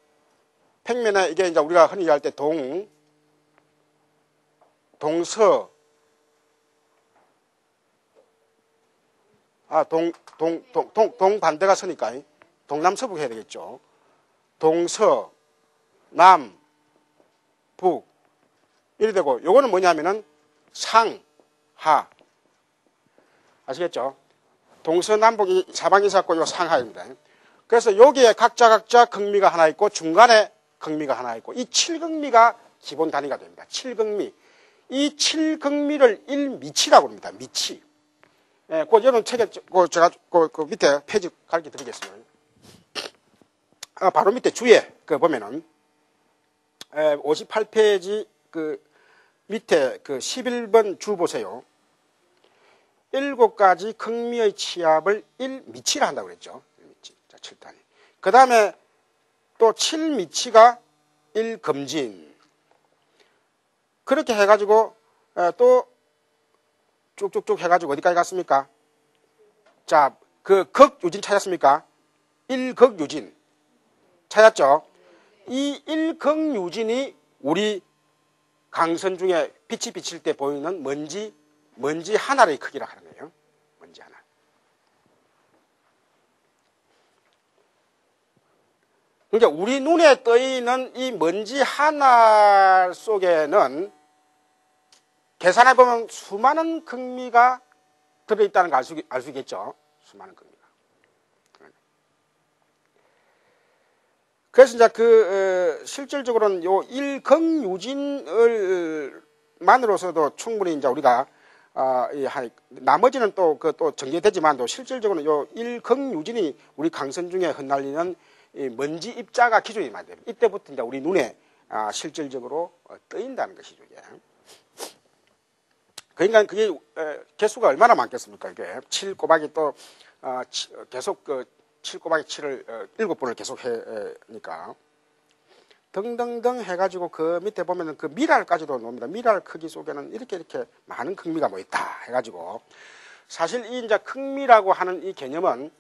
평면에 이게 이제 우리가 흔히 할 때 동서, 동반대가 서니까 동남서북 해야 되겠죠. 동서, 남, 북 이래 되고, 요거는 뭐냐면은 상, 하. 아시겠죠? 동서남북이 사방이 있었고 이거 상하입니다. 그래서 여기에 각자 극미가 하나 있고 중간에 극미가 하나 있고, 이 7극미가 기본 단위가 됩니다. 7극미. 이 7극미를 1미치라고 합니다. 미치. 예, 그 여러분 책에 제가 그 밑에 페이지 가르쳐 드리겠습니다. 바로 밑에 주에 그 보면은 58페이지 그 밑에 그 11번 주 보세요. 7가지 극미의 치합을 1미치라 한다고 그랬죠. 1미치. 자, 7단위. 그 다음에 또 7미치가 1금진. 그렇게 해가지고 또 쭉쭉쭉 해가지고 어디까지 갔습니까? 자, 그 극유진 찾았습니까? 1극유진. 찾았죠? 이 1극유진이 우리 강선 중에 빛이 비칠 때 보이는 먼지 하나의 크기라 하는 거예요. 먼지 하나. 그러니까 우리 눈에 떠있는 이 먼지 하나 속에는 계산해보면 수많은 극미가 들어있다는 걸 알 수 있겠죠. 수많은 극미가. 그래서 이제 실질적으로는 요 1극유진을 만으로서도 충분히 이제 우리가 나머지는 또 전개되지만도 실질적으로는 요 1극유진이 우리 강선 중에 흩날리는 이 먼지 입자가 기준이 많이 됩니다. 이때부터 이제 우리 눈에 실질적으로 떠인다는 것이죠. 이게. 그러니까 그게 개수가 얼마나 많겠습니까? 이게 7 곱하기 또 계속 7 곱하기 7을 7번을 계속 해니까 등등등 해가지고 그 밑에 보면은 그 미랄까지도 나옵니다. 미랄 크기 속에는 이렇게 많은 극미가 뭐 있다 해가지고, 사실 이 이제 극미라고 하는 이 개념은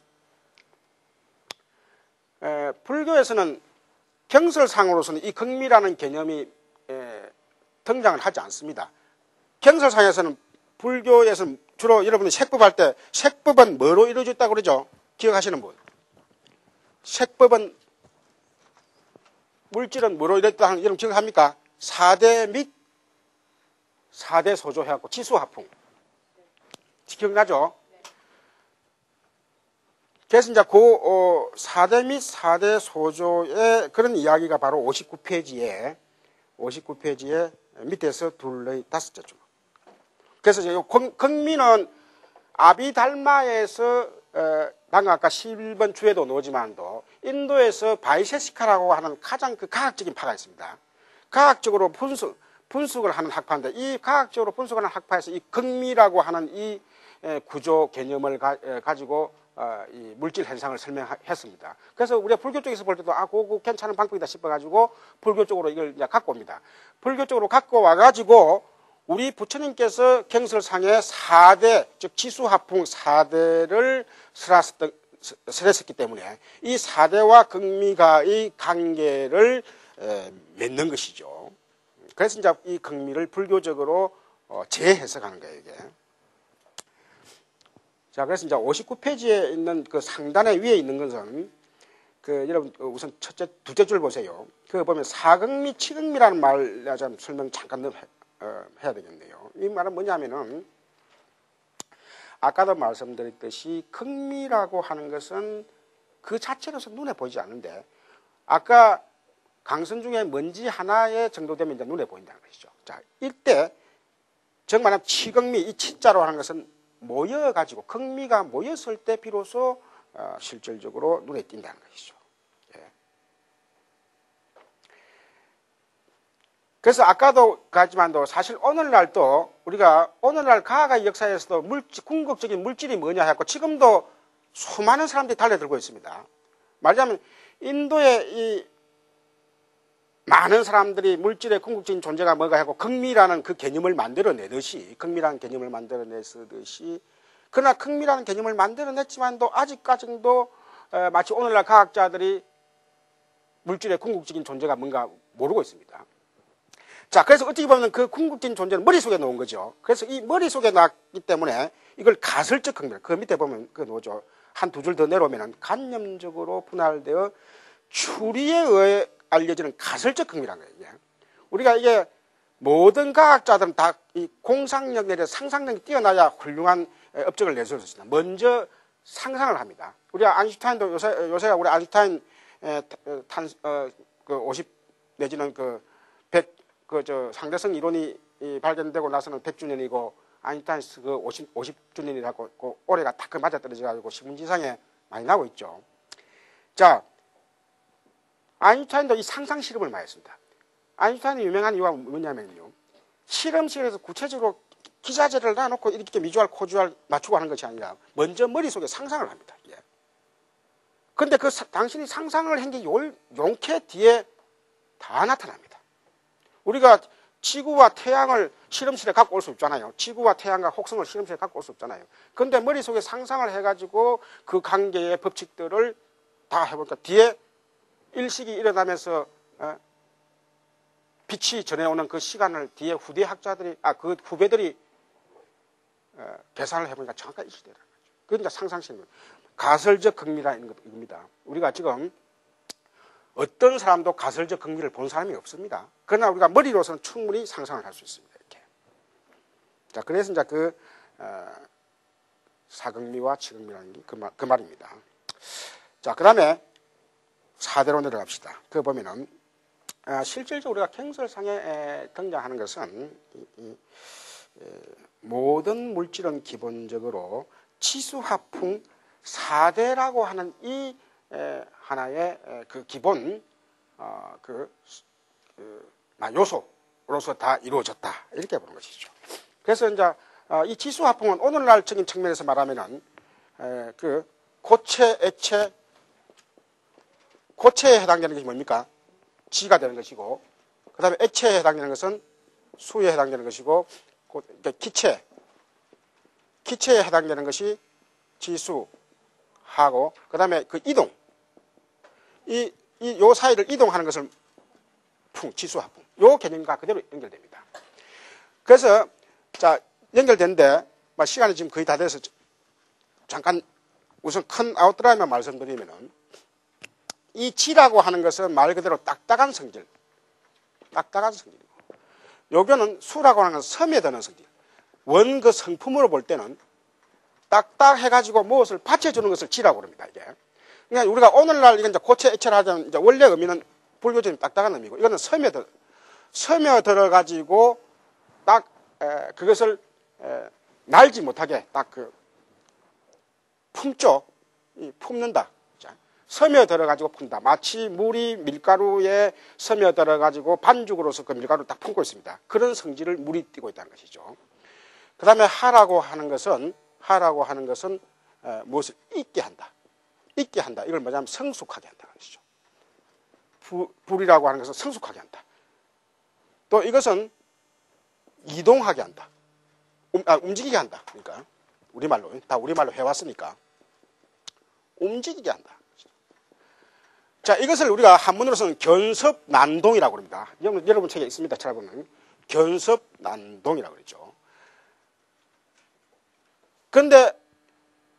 불교에서는 경설상으로서는 이 극미라는 개념이 등장을 하지 않습니다. 경설상에서는 불교에서는 주로 여러분이 색법할 때 색법은 뭐로 이루어졌다고 그러죠? 기억하시는 분? 색법은 물질은 뭐로 이루어졌다 하는 여러분 기억합니까? 4대 및 4대 소조 해갖고 지수화풍. 기억나죠? 그래서 이제 그 4대 및 4대 소조의 그런 이야기가 바로 59페이지에 밑에서 둘의 5째 줄. 그래서 이 극미는 아비달마에서 방금 아까 11번 주에도 나오지만도 인도에서 바이세시카라고 하는 가장 그 과학적인 파가 있습니다. 과학적으로 분석을 하는 학파인데 이 과학적으로 분석하는 학파에서 이 극미라고 하는 이 구조 개념을 가지고 이 물질 현상을 설명했습니다. 그래서 우리가 불교 쪽에서 볼 때도 그거 괜찮은 방법이다 싶어가지고 불교 쪽으로 이걸 이제 갖고 옵니다. 불교 쪽으로 갖고 와가지고 우리 부처님께서 경설상에 4대, 즉 지수화풍 4대를 설했었기 때문에 이 4대와 극미가의 관계를 맺는 것이죠. 그래서 이제 이 극미를 불교적으로 재해석하는 거예요, 이게. 자, 그래서 이제 59페이지에 있는 그 상단에 위에 있는 것은 여러분 우선 두째 줄 보세요. 그거 보면 사극미, 치극미라는 말 좀 설명 잠깐 해야 되겠네요. 이 말은 뭐냐면은 아까도 말씀드렸듯이 극미라고 하는 것은 그 자체로서 눈에 보이지 않는데 아까 강선 중에 먼지 하나의 정도 되면 이제 눈에 보인다는 것이죠. 자, 이때 정말 치극미, 이 치자로 하는 것은 모여가지고 극미가 모였을 때 비로소 실질적으로 눈에 띈다는 것이죠. 예. 그래서 아까도 가지만도 사실 오늘날도 우리가 오늘날 과학의 역사에서도 궁극적인 물질이 뭐냐 하고 지금도 수많은 사람들이 달려들고 있습니다. 말하자면 인도의 이 많은 사람들이 물질의 궁극적인 존재가 뭐가 하고 극미라는 그 개념을 만들어내듯이 극미라는 개념을 만들어냈듯이 그러나 극미라는 개념을 만들어냈지만도 아직까지도 마치 오늘날 과학자들이 물질의 궁극적인 존재가 뭔가 모르고 있습니다. 자, 그래서 어떻게 보면 그 궁극적인 존재는 머릿속에 놓은 거죠. 그래서 이 머릿속에 놨기 때문에 이걸 가설적 극미, 그 밑에 보면 그 놓죠. 한 두 줄 더 내려오면 간념적으로 분할되어 추리에 의해 알려지는 가설적 극미라는 거예요. 우리가 이게 모든 과학자들은 다 이 공상력 내지 상상력이 뛰어나야 훌륭한 업적을 낼 수 있습니다. 먼저 상상을 합니다. 우리가 아인슈타인도 요새 우리 아인슈타인 50 내지는 100 상대성 이론이 발견되고 나서는 100주년이고 아인슈타인 50주년이라고 올해가 딱 그 맞아 떨어져가지고 신문지상에 많이 나오고 있죠. 자. 아인슈타인도 이 상상 실험을 많이 했습니다. 아인슈타인이 유명한 이유가 뭐냐면요. 실험실에서 구체적으로 기자재를 놔놓고 이렇게 미주알, 코주알 맞추고 하는 것이 아니라 먼저 머릿속에 상상을 합니다. 그런데 그 당신이 상상을 한 게 용케 뒤에 다 나타납니다. 우리가 지구와 태양을 실험실에 갖고 올 수 없잖아요. 지구와 태양과 혹성을 실험실에 갖고 올 수 없잖아요. 그런데 머릿속에 상상을 해가지고 그 관계의 법칙들을 다 해보니까 뒤에 일식이 일어나면서 빛이 전해오는 그 시간을 뒤에 후대 학자들이 그 후배들이 계산을 해보니까 정확하게 일치되더라고요. 그러니까 상상시는 가설적 극미라는 겁니다. 우리가 지금 어떤 사람도 가설적 극미를 본 사람이 없습니다. 그러나 우리가 머리로서는 충분히 상상을 할 수 있습니다. 이렇게. 자, 그래서 이제 사극미와 치극미라는 게 그 말입니다. 자, 그 다음에 4대로 내려갑시다. 그거 보면은, 실질적으로 우리가 경설상에 등장하는 것은, 모든 물질은 기본적으로 치수화풍 4대라고 하는 이 하나의 그 기본, 요소로서 다 이루어졌다. 이렇게 보는 것이죠. 그래서 이제, 이 치수화풍은 오늘날적인 측면에서 말하면은, 고체, 액체, 고체에 해당되는 것이 뭡니까? 지가 되는 것이고, 그 다음에 액체에 해당되는 것은 수에 해당되는 것이고, 그러니까 기체에 해당되는 것이 지수하고, 그 다음에 그 이동, 요 사이를 이동하는 것을 지수화풍, 요 개념과 그대로 연결됩니다. 그래서, 자, 연결되는데, 시간이 지금 거의 다 돼서 잠깐 우선 큰 아웃라인만 말씀드리면은, 이 지라고 하는 것은 말 그대로 딱딱한 성질. 성질이고. 요거는 수라고 하는 것은 스며드는 성질. 원 그 성품으로 볼 때는 딱딱해가지고 무엇을 받쳐주는 것을 지라고 합니다, 이게. 그러니까 우리가 오늘날 이건 이제 고체 액체를 하자면 이제 원래 의미는 불교적인 딱딱한 의미고, 이거는 스며들어가지고 딱, 그것을, 날지 못하게 딱 품죠. 품는다. 스며들어가지고 푼다. 마치 물이 밀가루에 스며들어가지고 반죽으로서 그 밀가루를 딱 품고 있습니다. 그런 성질을 물이 띠고 있다는 것이죠. 그 다음에 하라고 하는 것은 무엇을 있게 한다. 있게 한다. 이걸 뭐냐면 성숙하게 한다는 것이죠. 불이라고 하는 것은 성숙하게 한다. 또 이것은 이동하게 한다. 움직이게 한다. 그러니까 우리말로 다 우리말로 해왔으니까 움직이게 한다. 자, 이것을 우리가 한문으로서는 견섭난동이라고 합니다. 여러분 책에 있습니다. 찾아보면 견섭난동이라고 그러죠. 그런데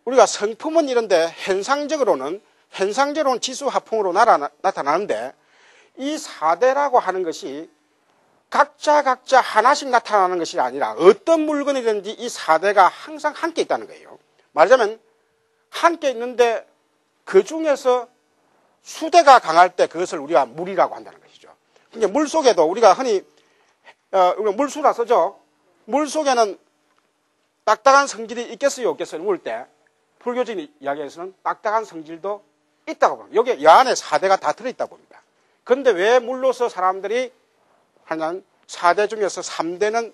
우리가 성품은 이런데 현상적으로는 지수화풍으로 나타나는데 이 4대라고 하는 것이 각자 하나씩 나타나는 것이 아니라 어떤 물건이든지 이 4대가 항상 함께 있다는 거예요. 말하자면 함께 있는데 그 중에서 수대가 강할 때 그것을 우리가 물이라고 한다는 것이죠. 그러니까 물 속에도 우리가 흔히 우리가 물수라 쓰죠. 물 속에는 딱딱한 성질이 있겠어요, 없겠어요? 물 때 불교적인 이야기에서는 딱딱한 성질도 있다고 봅니다. 여기 이 안에 4대가 다 들어있다고 봅니다. 그런데 왜 물로서 사람들이 하냐면 4대 중에서 3대는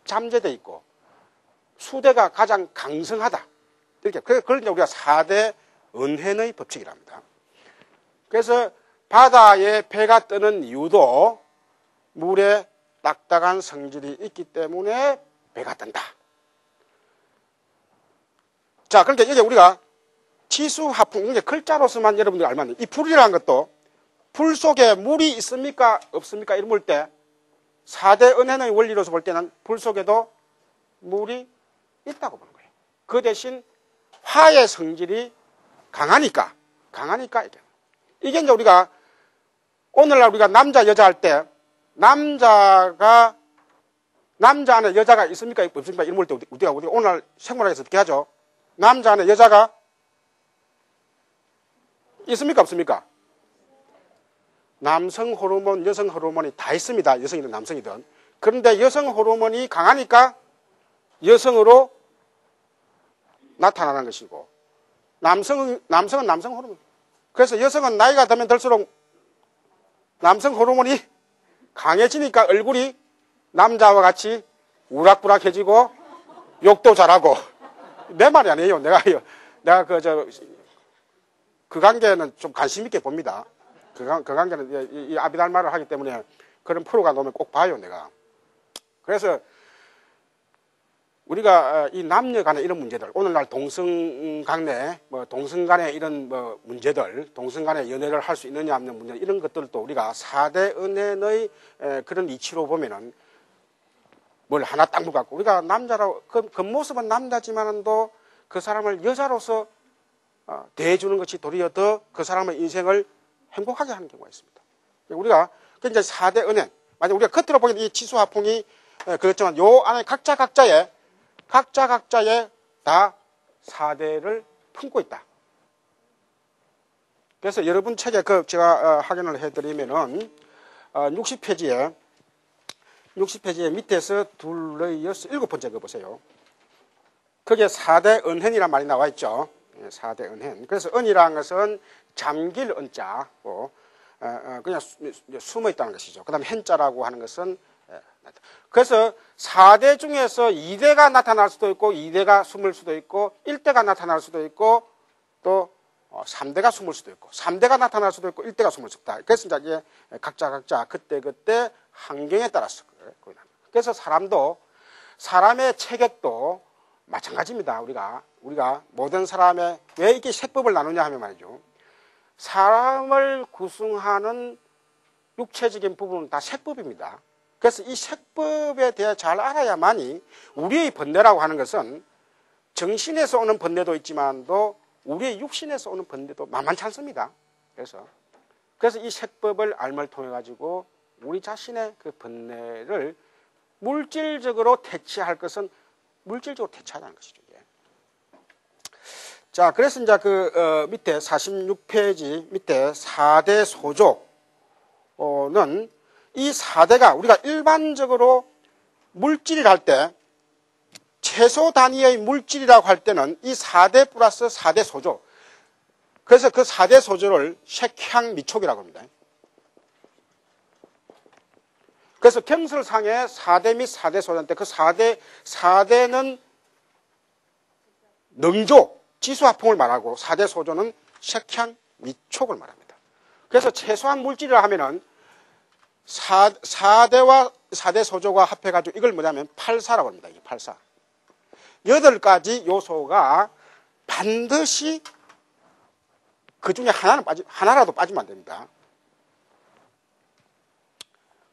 잠재되어 있고 수대가 가장 강성하다. 이렇게 그걸 우리가 4대 은행의 법칙이랍니다. 그래서 바다에 배가 뜨는 이유도 물에 딱딱한 성질이 있기 때문에 배가 뜬다. 자, 그러니까 이게 우리가 지수화풍, 이게 글자로서만 여러분들이 알면 이 불이라는 것도 불 속에 물이 있습니까? 없습니까? 이런 볼 때 4대 은행의 원리로서 볼 때는 불 속에도 물이 있다고 보는 거예요. 그 대신 화의 성질이 강하니까 이게 이제 우리가 오늘날 우리가 남자 여자 할 때 남자 안에 여자가 있습니까? 없습니까? 이런 볼 때 우리가 오늘 생물학에서 어떻게 하죠? 남자 안에 여자가 있습니까? 없습니까? 남성 호르몬, 여성 호르몬이 다 있습니다. 여성이든 남성이든. 그런데 여성 호르몬이 강하니까 여성으로 나타나는 것이고 남성은 남성 호르몬. 그래서 여성은 나이가 들면 들수록 남성 호르몬이 강해지니까 얼굴이 남자와 같이 우락부락해지고 욕도 잘하고 내 말이 아니에요. 내가 그 관계는 좀 관심 있게 봅니다. 그 관계는 이 아비달마를 하기 때문에 그런 프로가 나오면 꼭 봐요, 내가. 그래서 우리가 이 남녀 간의 이런 문제들, 오늘날 동성 간의 이런 문제들, 동성 간의 연애를 할 수 있느냐 없는 문제, 이런 것들도 우리가 4대 은행의 그런 이치로 보면은 뭘 하나 딱 묶어갖고 우리가 남자라고 겉모습은 남자지만도 그 사람을 여자로서 대해주는 것이 도리어 더 그 사람의 인생을 행복하게 하는 경우가 있습니다. 우리가 이제 4대 은행, 만약 우리가 겉으로 보기엔 이 지수화풍이 그렇지만 요 안에 각자 각자의 다 4대를 품고 있다. 그래서 여러분 책에 제가 확인을 해드리면은 60페이지에 밑에서 둘의 여섯 7번째 거 보세요. 거기에 4대 은행이란 말이 나와 있죠. 4대 은행. 그래서 은이라는 것은 잠길 은자고 그냥 숨어 있다는 것이죠. 그 다음에 hen자라고 하는 것은 그래서 4대 중에서 2대가 나타날 수도 있고 2대가 숨을 수도 있고 1대가 나타날 수도 있고 또 3대가 숨을 수도 있고 3대가 나타날 수도 있고 1대가 숨을 수도 있다. 그래서 이제 각자 그때 환경에 따라서 그래서 사람의 체격도 마찬가지입니다. 우리가 모든 사람의 왜 이렇게 색법을 나누냐 하면 말이죠. 사람을 구성하는 육체적인 부분은 다 색법입니다. 그래서 이 색법에 대해 잘 알아야만이 우리의 번뇌라고 하는 것은 정신에서 오는 번뇌도 있지만도 우리의 육신에서 오는 번뇌도 만만치 않습니다. 그래서 이 색법을 알을 통해 가지고 우리 자신의 그 번뇌를 물질적으로 퇴치할 것은 물질적으로 퇴치하자는 것이죠. 자, 그래서 이제 밑에 46페이지 밑에 4대 소조는 이 4대가 우리가 일반적으로 물질이라 할 때 최소 단위의 물질이라고 할 때는 이 4대 플러스 4대 소조 그래서 그 4대 소조를 색향 미촉이라고 합니다. 그래서 경설상의 4대 및 4대 소조인데 그 4대는 능조, 지수화풍을 말하고 4대 소조는 색향 미촉을 말합니다. 그래서 최소한 물질이라 하면은 4대와 4대 소조가 합해가지고 이걸 뭐냐면 8사라고 합니다. 이게 8사. 8가지 요소가 반드시 그 중에 하나라도 빠지면 안 됩니다.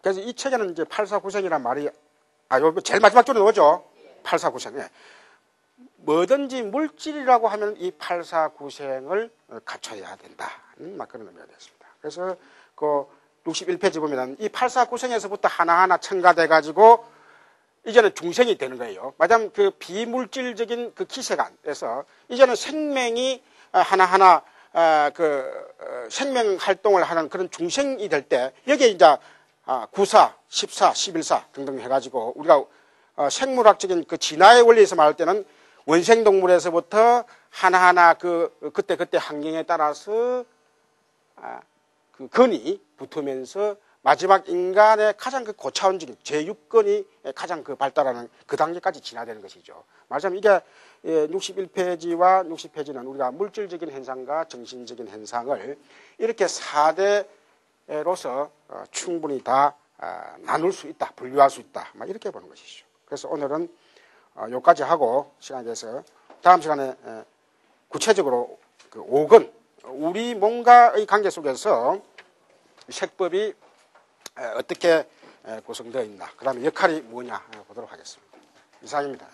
그래서 이 책에는 이제 8사구생이란 말이, 요 제일 마지막 줄에 나오죠? 8사구생. 예. 뭐든지 물질이라고 하면 이 8사구생을 갖춰야 된다는 막 그런 의미가 되었습니다. 그래서 그 61페이지 보면은 이 8사구생에서부터 하나하나 첨가돼가지고 이제는 중생이 되는 거예요. 마침 그 비물질적인 그 기세관에서 이제는 생명이 하나하나 생명 활동을 하는 그런 중생이 될 때 여기에 이제 9사, 10사, 11사 등등 해가지고 우리가 생물학적인 그 진화의 원리에서 말할 때는 원생동물에서부터 하나하나 그때 환경에 따라서 그 근이 붙으면서 마지막 인간의 가장 그 고차원적인 제6근이 가장 그 발달하는 그 단계까지 진화되는 것이죠. 말하자면 이게 61페이지와 60페이지는 우리가 물질적인 현상과 정신적인 현상을 이렇게 4대로서 충분히 다 나눌 수 있다, 분류할 수 있다, 막 이렇게 보는 것이죠. 그래서 오늘은 여기까지 하고 시간이 돼서 다음 시간에 구체적으로 그 5근, 우리 몸과의 관계 속에서 색법이 어떻게 구성되어 있나, 그 다음에 역할이 뭐냐 보도록 하겠습니다. 이상입니다.